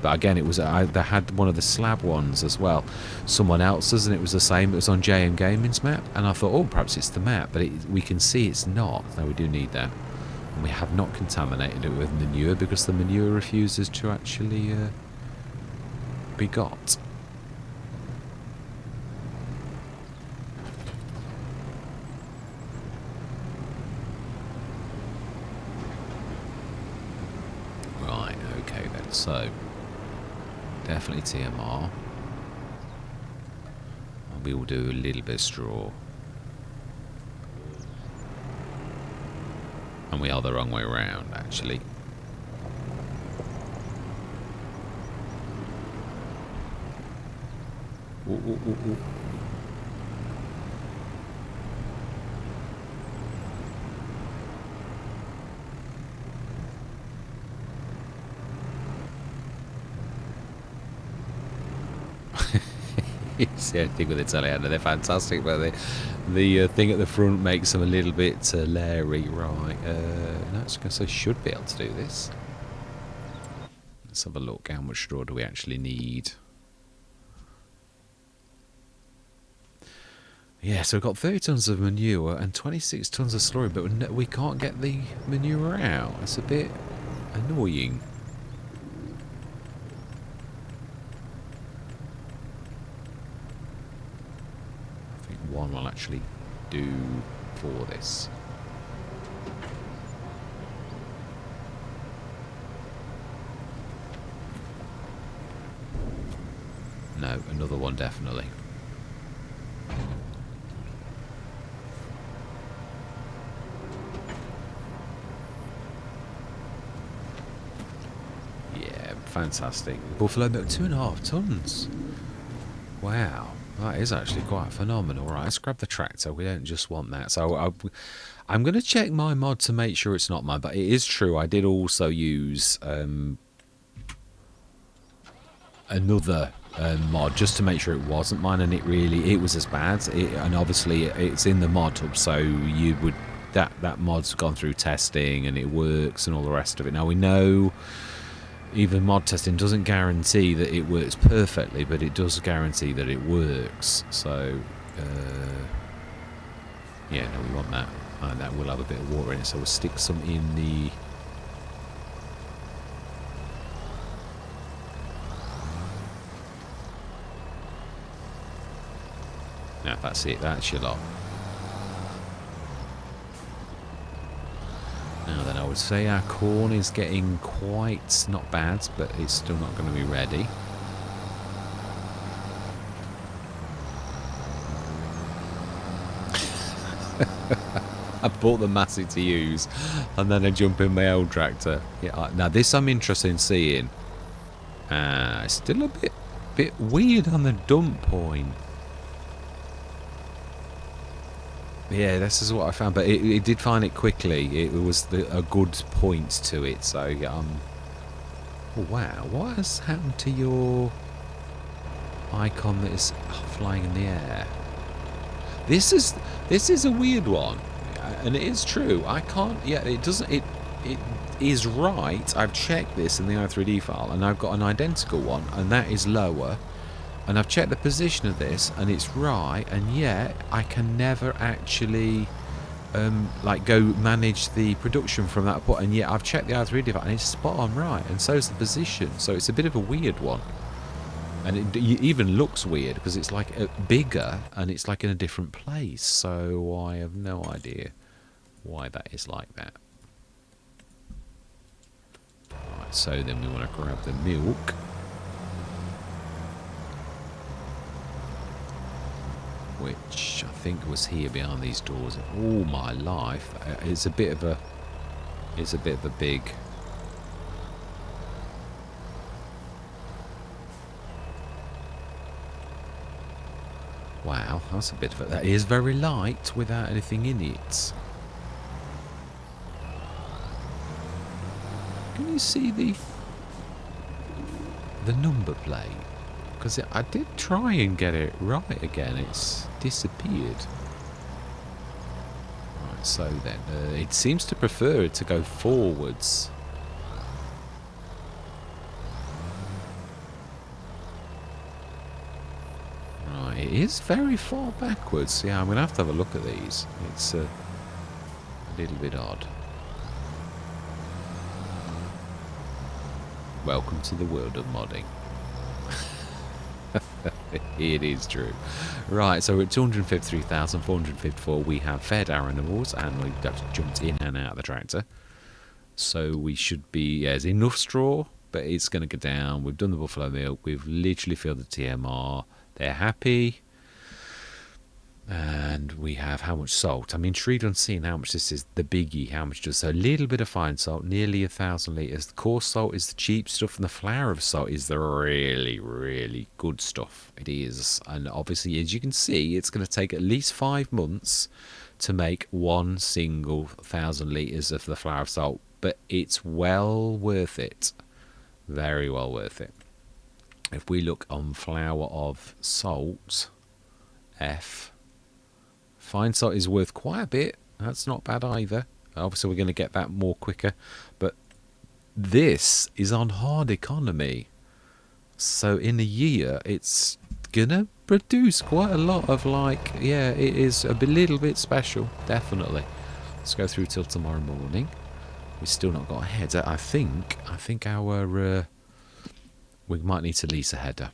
But again, it was they had one of the slab ones as well, someone else's, and it was the same. It was on JM Gaming's map, and I thought, oh, perhaps it's the map, but we can see it's not. No, we do need that, and we have not contaminated it with manure because the manure refuses to actually be got. Right. Okay then. So. Definitely TMR. And we will do a little bit of straw. And we are the wrong way around, actually. Ooh, ooh, ooh, ooh. It's the only thing with the telehandler. They're fantastic, but the thing at the front makes them a little bit leery. Right, no, I should be able to do this. Let's have a look. How much straw do we actually need? Yeah, so we've got 30 tons of manure and 26 tons of slurry, but we can't get the manure out. It's a bit annoying. I think one will actually do for this. No, another one definitely. Yeah, fantastic. Buffalo milk, 2.5 tons. Wow, that is actually quite phenomenal. Right, let's grab the tractor. We don't just want that. So I'm going to check my mod to make sure it's not mine. But it is true. I did also use another mod just to make sure it wasn't mine, and it was as bad. And obviously it's in the mod hub, so you would that mod's gone through testing and it works and all the rest of it. Now we know even mod testing doesn't guarantee that it works perfectly, but it does guarantee that it works. So yeah, no, we want that. That will have a bit of water in it, so we'll stick some in the. No, that's it. That's your lot. Now then, I would say our corn is getting quite not bad, but it's still not going to be ready. I bought the Massey to use, and then I jump in my old tractor. Yeah. Now this I'm interested in seeing. It's still a bit weird on the dump point. Yeah, this is what I found, but it did find it quickly. It was a good point to it. So oh, wow, what has happened to your icon that is flying in the air? This is a weird one, and it is true. I can't. Yeah, it doesn't. It is right. I've checked this in the i3D file, and I've got an identical one, and that is lower. And I've checked the position of this, and it's right, and yet I can never actually like go manage the production from that point. And yet I've checked the i3D file, and it's spot on right, and so is the position. So it's a bit of a weird one, and it even looks weird because it's like bigger, and it's like in a different place. So I have no idea why that is like that. Right, so then we want to grab the milk. Which I think was here behind these doors all my life. It's a bit of a big. Wow, that's a bit of a. That is very light without anything in it. Can you see the number plate? Because I did try and get it right again. It's disappeared. Right, so then it seems to prefer it to go forwards. Right, it is very far backwards. Yeah, I'm going to have a look at these. It's a little bit odd. Welcome to the world of modding. It is true. Right, so we're at 253,454. We have fed our animals, and we've jumped in and out of the tractor. So we should be, yeah, there's enough straw, but it's going to go down. We've done the buffalo milk. We've literally filled the TMR. They're happy. And we have how much salt. I'm intrigued on seeing how much this is the biggie. How much does so a little bit of fine salt, nearly 1,000 litres. The coarse salt is the cheap stuff, and the flour of salt is the really, really good stuff. It is, and obviously, as you can see, it's going to take at least 5 months to make 1 single 1,000 litres of the flour of salt, but it's well worth it. Very well worth it. If we look on flour of salt, F. Fine salt is worth quite a bit. That's not bad either. Obviously, we're going to get that more quicker. But this is on hard economy. So in a year, it's gonna produce quite a lot of, like, yeah, it is a little bit special, definitely. Let's go through till tomorrow morning. We've still not got a header. I think our we might need to lease a header.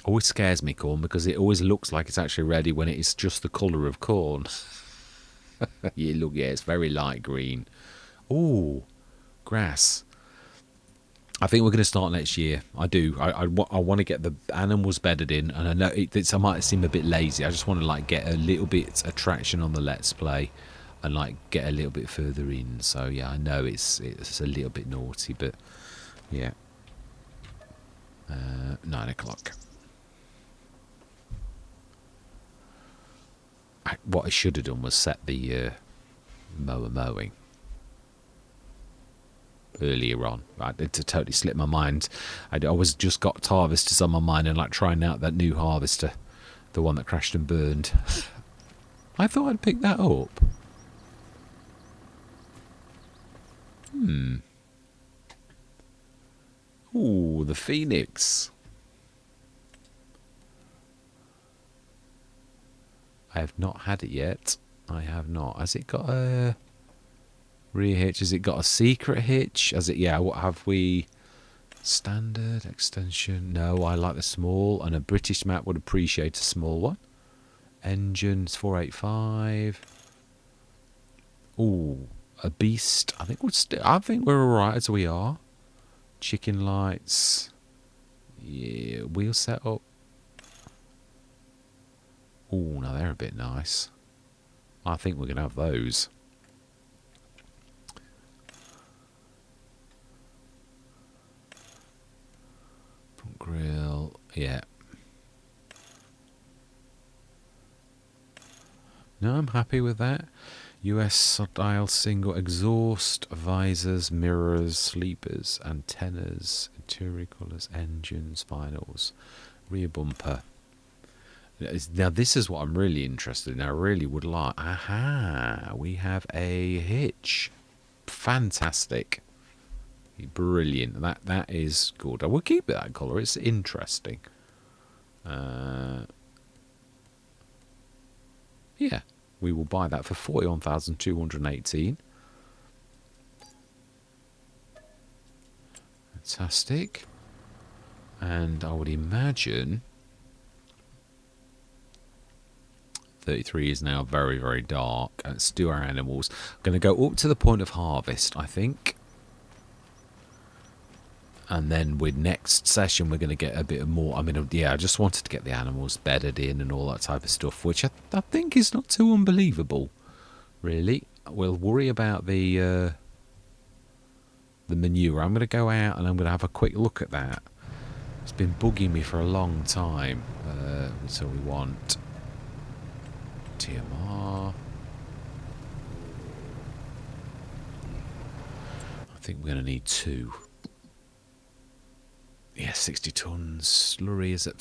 Always scares me, corn, because it always looks like it's actually ready when it is just the colour of corn. Yeah, look, yeah, it's very light green. Oh, grass. I think we're going to start next year. I do. I want to get the animals bedded in, and I know I might seem a bit lazy. I just want to, like, get a little bit of traction on the Let's Play, and, like, get a little bit further in. So yeah, I know it's a little bit naughty, but yeah. 9 o'clock. What I should have done was set the mower mowing earlier on. It totally slipped my mind. I was just got harvesters on my mind, and, like, trying out that new harvester, the one that crashed and burned. I thought I'd pick that up. Ooh, the Phoenix. I have not had it yet. I have not. Has it got a rear hitch? Has it got a secret hitch? Has it? Yeah. What have we? Standard extension. No, I like the small, and a British map would appreciate a small one. Engines 485. Ooh, a beast. I think we're alright as we are. Chicken lights. Yeah, wheel setup. Ooh, now they're a bit nice. I think we're gonna have those. Front grill. Yeah. No, I'm happy with that. US style single exhaust, visors, mirrors, sleepers, antennas, interior colours, engines, finals, rear bumper. Now this is what I'm really interested in. I really would like. Aha! We have a hitch. Fantastic. Brilliant. That is good. I will keep it that colour. It's interesting. Yeah. We will buy that for 41,218. Fantastic. And I would imagine 33 is now very, very dark. Let's do our animals. I'm going to go up to the point of harvest, I think. And then with next session, we're going to get a bit more. I mean, yeah, I just wanted to get the animals bedded in and all that type of stuff, which I think is not too unbelievable, really. We'll worry about the manure. I'm going to go out and I'm going to have a quick look at that. It's been bugging me for a long time. So we want TMR. I think we're going to need 2. Yeah, 60 tons. Slurry is at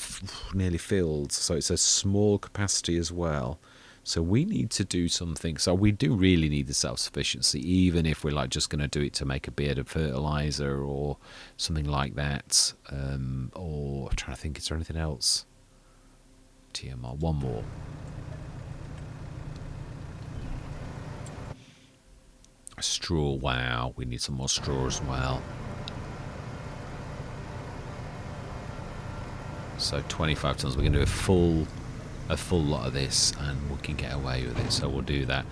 nearly filled, so it's a small capacity as well. So we need to do something. So we do really need the self-sufficiency, even if we're, like, just going to do it to make a bit of fertilizer or something like that. Or I'm trying to think, is there anything else? TMR, one more. Straw, wow, we need some more straw as well. So 25 tons. We're going to do a full lot of this, and we can get away with it. So we'll do that.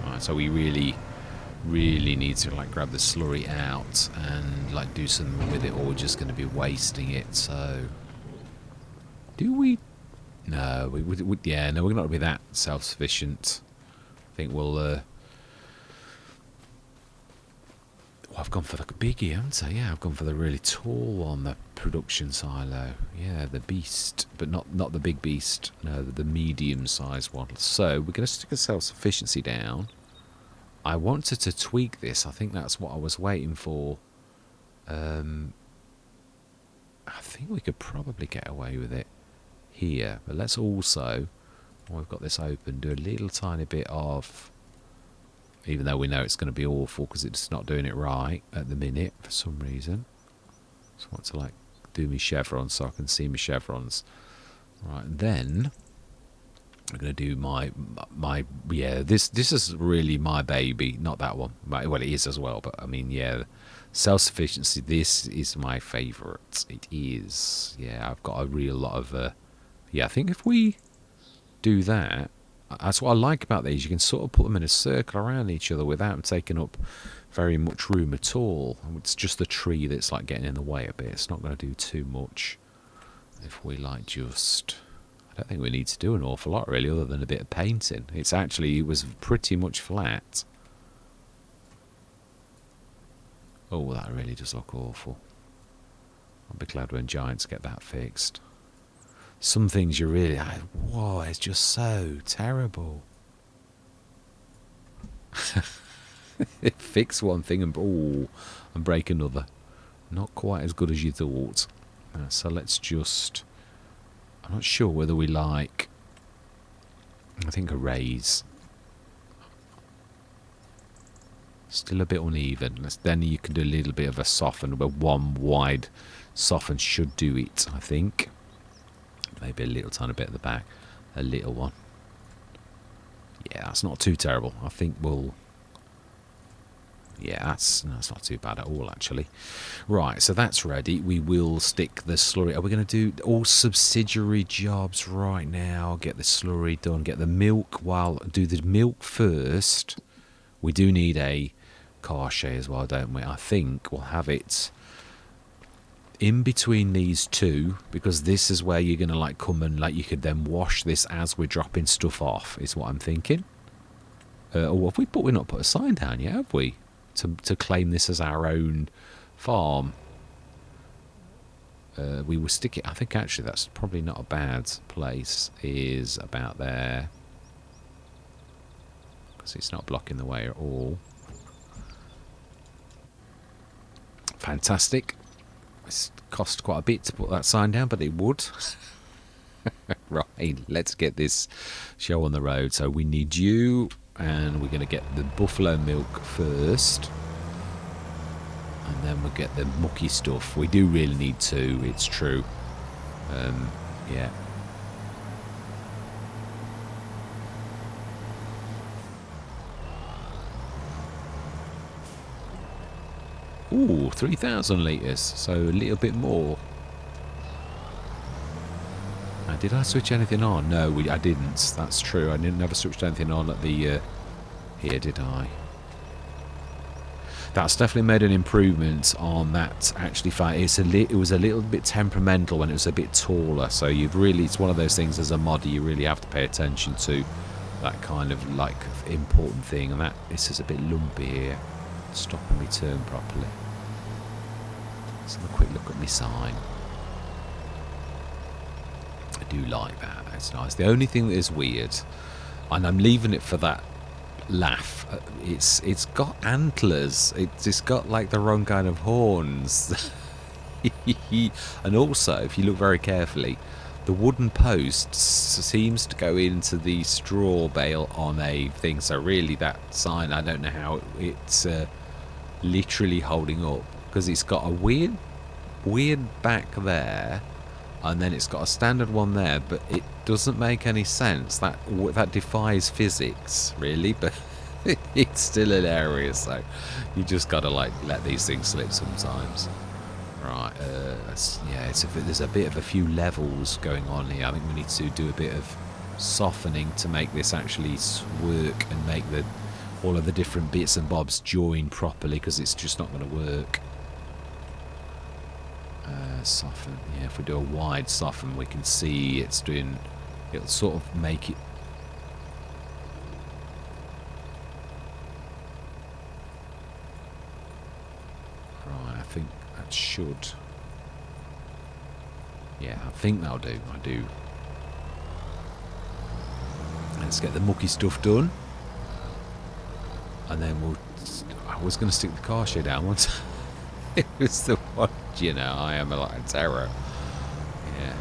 Right. So we really need to, like, grab the slurry out and, like, do something with it, or we're just going to be wasting it. So do we? No, yeah, no, we're not going to be that self-sufficient. I think we'll. I've gone for the biggie, haven't I? Yeah, I've gone for the really tall one, the production silo. Yeah, the beast, but not the big beast. No, the medium-sized one. So we're going to stick a self-sufficiency down. I wanted to tweak this. I think that's what I was waiting for. I think we could probably get away with it here, but let's also We've got this open. Do a little tiny bit of, even though we know it's going to be awful because it's not doing it right at the minute for some reason. So I want to like do my chevrons so I can see my chevrons. Right, and then I'm going to do my yeah, this is really my baby, not that one. Well, it is as well, but I mean, yeah, self-sufficiency, this is my favourite. It is. Yeah, I've got a real lot of, yeah, I think if we do that, that's what I like about these. You can sort of put them in a circle around each other without them taking up very much room at all. It's just the tree that's like getting in the way a bit. It's not going to do too much if we like just... I don't think we need to do an awful lot really, other than a bit of painting. It was pretty much flat. Oh, that really does look awful. I'll be glad when Giants get that fixed. Some things you really like, whoa, it's just so terrible. Fix one thing and break another. Not quite as good as you thought. So let's just... I'm not sure whether we like... I think a raise. Still a bit uneven. Then you can do a little bit of a soften, but one wide soften should do it, I think. Maybe a little tiny bit at the back. A little one. Yeah, that's not too terrible. I think we'll... Yeah, that's not too bad at all, actually. Right, so that's ready. We will stick the slurry. Are we going to do all subsidiary jobs right now? Get the slurry done. Get the milk. Do the milk first. We do need a carche as well, don't we? I think we'll have it in between these two, because this is where you're going to like come and like you could then wash this as we're dropping stuff off, is what I'm thinking. Or have we not put a sign down yet, have we? To claim this as our own farm. We will stick it, I think actually that's probably not a bad place, is about there. Because it's not blocking the way at all. Fantastic. It's cost quite a bit to put that sign down, but it would. Right, let's get this show on the road. So we need you, and we're going to get the buffalo milk first. And then we'll get the mucky stuff. We do really need two, it's true. Yeah. Ooh, 3,000 litres, so a little bit more. Now, did I switch anything on? No, I didn't. That's true. I never switched anything on at the... here, did I? That's definitely made an improvement on that, actually. It was a little bit temperamental when it was a bit taller, so it's one of those things as a modder you really have to pay attention to. That kind of, like, important thing. And this is a bit lumpy here. Stop and return properly. Let's have a quick look at my sign. I do like that. That's nice. The only thing that is weird, and I'm leaving it for that laugh, it's got antlers. It's got like the wrong kind of horns. And also, if you look very carefully, the wooden post seems to go into the straw bale on a thing. So really, that sign, I don't know how it's literally holding up, because it's got a weird back there, and then it's got a standard one there, but it doesn't make any sense. That defies physics, really, but it's still hilarious. So you just gotta like let these things slip sometimes. Right, there's a bit of a few levels going on here. I think we need to do a bit of softening to make this actually work and make all of the different bits and bobs join properly, because it's just not going to work. Soften. Yeah, if we do a wide soften, we can see it'll sort of make it. Right, I think that should. Yeah, I think that'll do. I do. Let's get the mucky stuff done. And then I was going to stick the car shade down once. It was the one, I am a lot of terror. Yeah.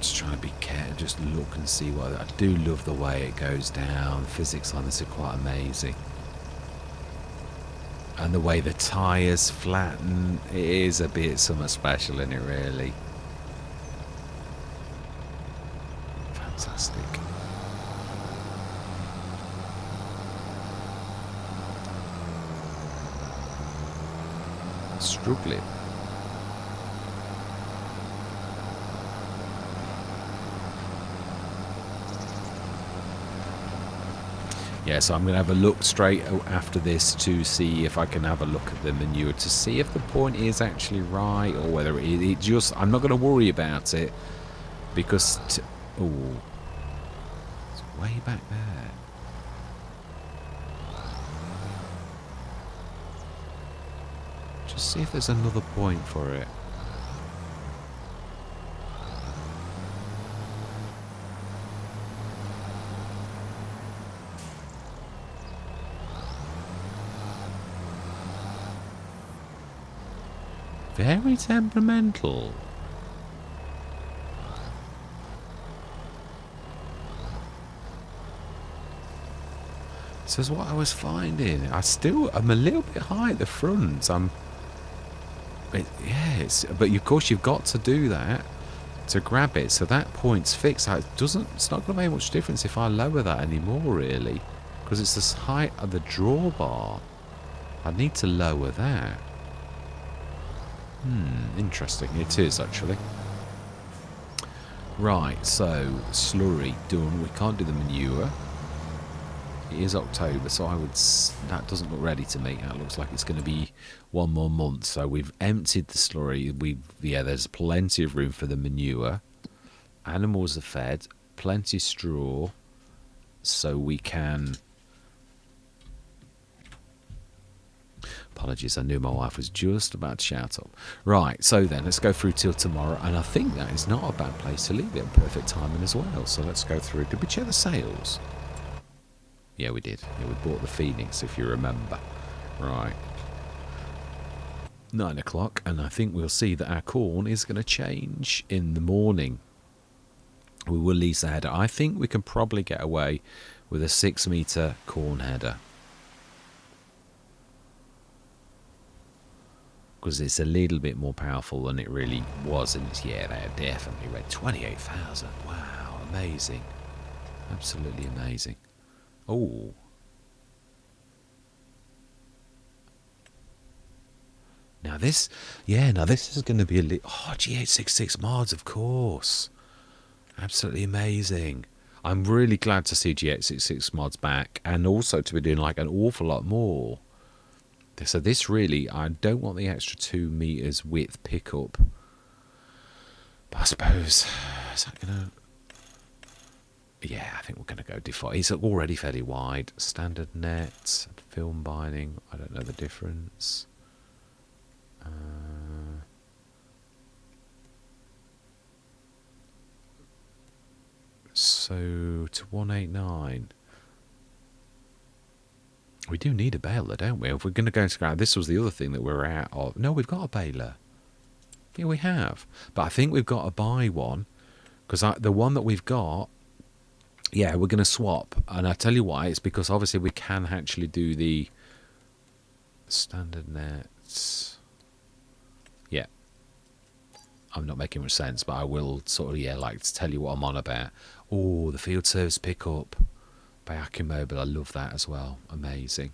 Just trying to be careful, just look and see what... I do love the way it goes down. Physics on this are quite amazing. And the way the tyres flatten, it is a bit something special in it, really. Fantastic. Struggling. Yeah, so I'm going to have a look straight after this to see if I can have a look at the manure to see if the point is actually right or whether it just... I'm not going to worry about it because... Oh, it's way back there. Just see if there's another point for it. Very temperamental. This is what I was finding. I'm a little bit high at the front. But of course you've got to do that to grab it. So that point's fixed. It's not going to make much difference if I lower that anymore, really, because it's the height of the drawbar. I need to lower that. Interesting. It is, actually. Right, so slurry done. We can't do the manure. It is October, so that doesn't look ready to me. That looks like it's going to be one more month. So we've emptied the slurry. There's plenty of room for the manure. Animals are fed. Plenty of straw, so we can... Apologies, I knew my wife was just about to shout up. Right, so then let's go through till tomorrow, and I think that is not a bad place to leave it. Perfect timing as well. So let's go through. Did we check the sales? Yeah, we did. Yeah, we bought the Phoenix, if you remember. Right. 9 o'clock, and I think we'll see that our corn is going to change in the morning. We will lease the header. I think we can probably get away with a 6-metre corn header, because it's a little bit more powerful than it really was. And yeah, they definitely read 28,000. Wow, amazing. Absolutely amazing. Oh. Now this is going to be a little... Oh, G866 mods, of course. Absolutely amazing. I'm really glad to see G866 mods back, and also to be doing like an awful lot more. So this really, I don't want the extra 2 meters width pickup. But I suppose, is that going to... Yeah, I think we're going to go default. It's already fairly wide. Standard net, film binding, I don't know the difference. So to 189. We do need a baler, don't we? If we're going to go into ground, this was the other thing that we're out of. No, we've got a baler. Yeah, we have. But I think we've got to buy one, because the one that we've got, yeah, we're going to swap. And I tell you why. It's because obviously we can actually do the standard nets. Yeah. I'm not making much sense, but I will sort of, yeah, like to tell you what I'm on about. Oh, the field service pickup by Akimobile. I love that as well. Amazing.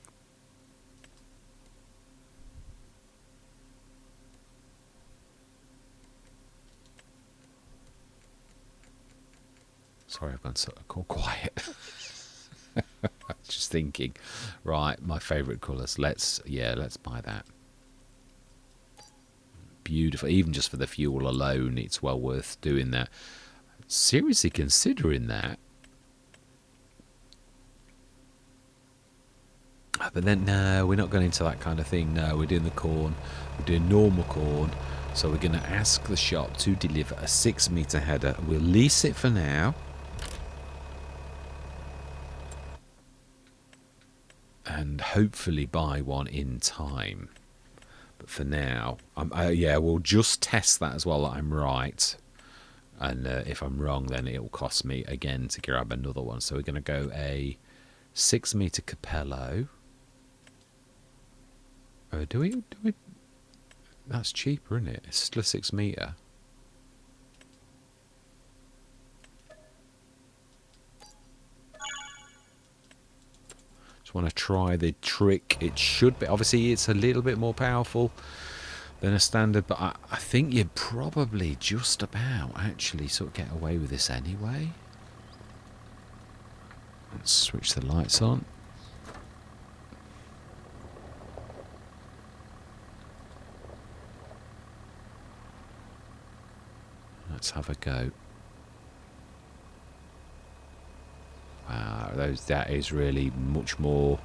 Sorry, I've gone so quiet. Just thinking. Right, my favourite colours. Let's buy that. Beautiful. Even just for the fuel alone, it's well worth doing that. Seriously considering that. But then, no, we're not going into that kind of thing. No, we're doing the corn. We're doing normal corn. So we're going to ask the shop to deliver a 6-metre header. We'll lease it for now. And hopefully buy one in time. But for now, yeah, we'll just test that as well, that I'm right. And if I'm wrong, then it will cost me again to grab another one. So we're going to go a 6 meter Capello. Oh, do we? That's cheaper, isn't it? It's still a 6 meter. Just want to try the trick. It should be. Obviously, it's a little bit more powerful than a standard, but I think you'd probably just about actually sort of get away with this anyway. Let's switch the lights on. Let's have a go. Wow, that is really much more.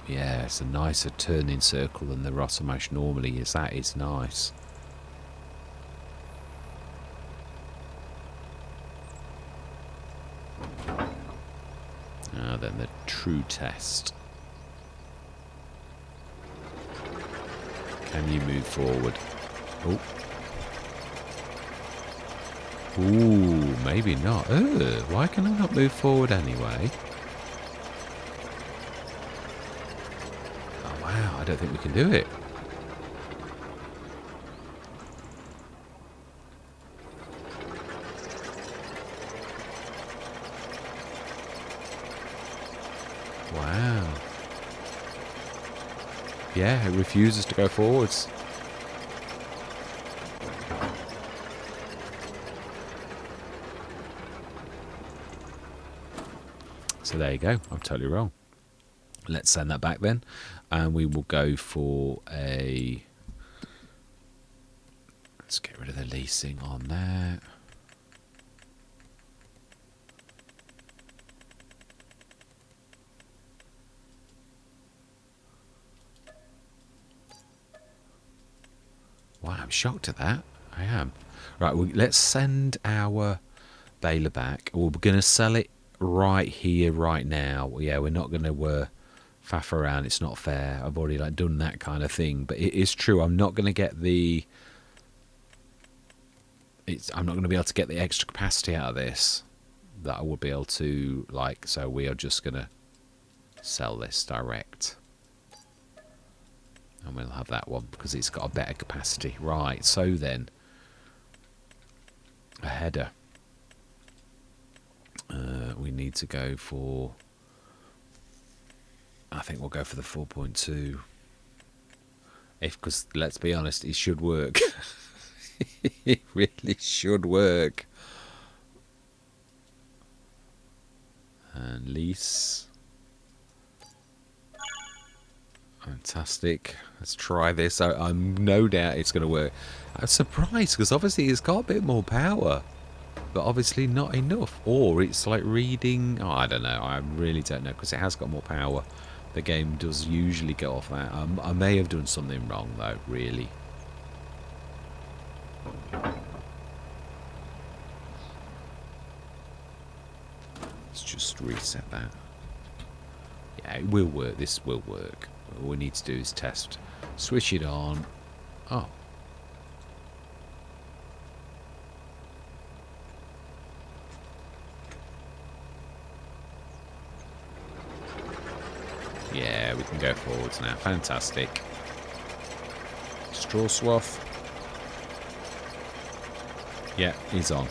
Yeah, it's a nicer turning circle than the Rotomash normally is. That is nice. Now then, the true test. Can you move forward? Oh. Ooh, maybe not. Why can I not move forward anyway? Oh, wow, I don't think we can do it. Wow. Yeah, it refuses to go forwards. So there you go. I'm totally wrong. Let's send that back then. And we will go for a... Let's get rid of the leasing on there. Wow, I'm shocked at that. I am. Right, let's send our baler back. We're going to sell it right here, right now. Yeah, we're not going to faff around. It's not fair. I've already done that kind of thing. But it is true. I'm not going to get the... I'm not going to be able to get the extra capacity out of this that I would be able to, so we are just going to sell this direct. And we'll have that one because it's got a better capacity. Right, so then, a header. We need to go for... I think we'll go for the 4.2. Because, let's be honest, it should work. It really should work. And lease. Fantastic. Let's try this. I'm no doubt it's going to work. I'm surprised because obviously it's got a bit more power, but obviously not enough. Or it's like reading... Oh, I don't know. I really don't know because it has got more power. The game does usually go off that. I may have done something wrong though, really. Let's just reset that. Yeah, it will work. This will work. All we need to do is test. Switch it on. Oh. Yeah, we can go forwards now. Fantastic. Straw swath. Yeah, he's on.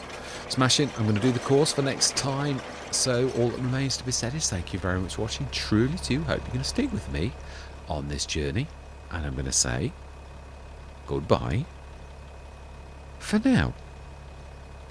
Smashing. I'm going to do the course for next time. So all that remains to be said is thank you very much for watching. Truly do hope you're going to stick with me on this journey. And I'm going to say goodbye for now.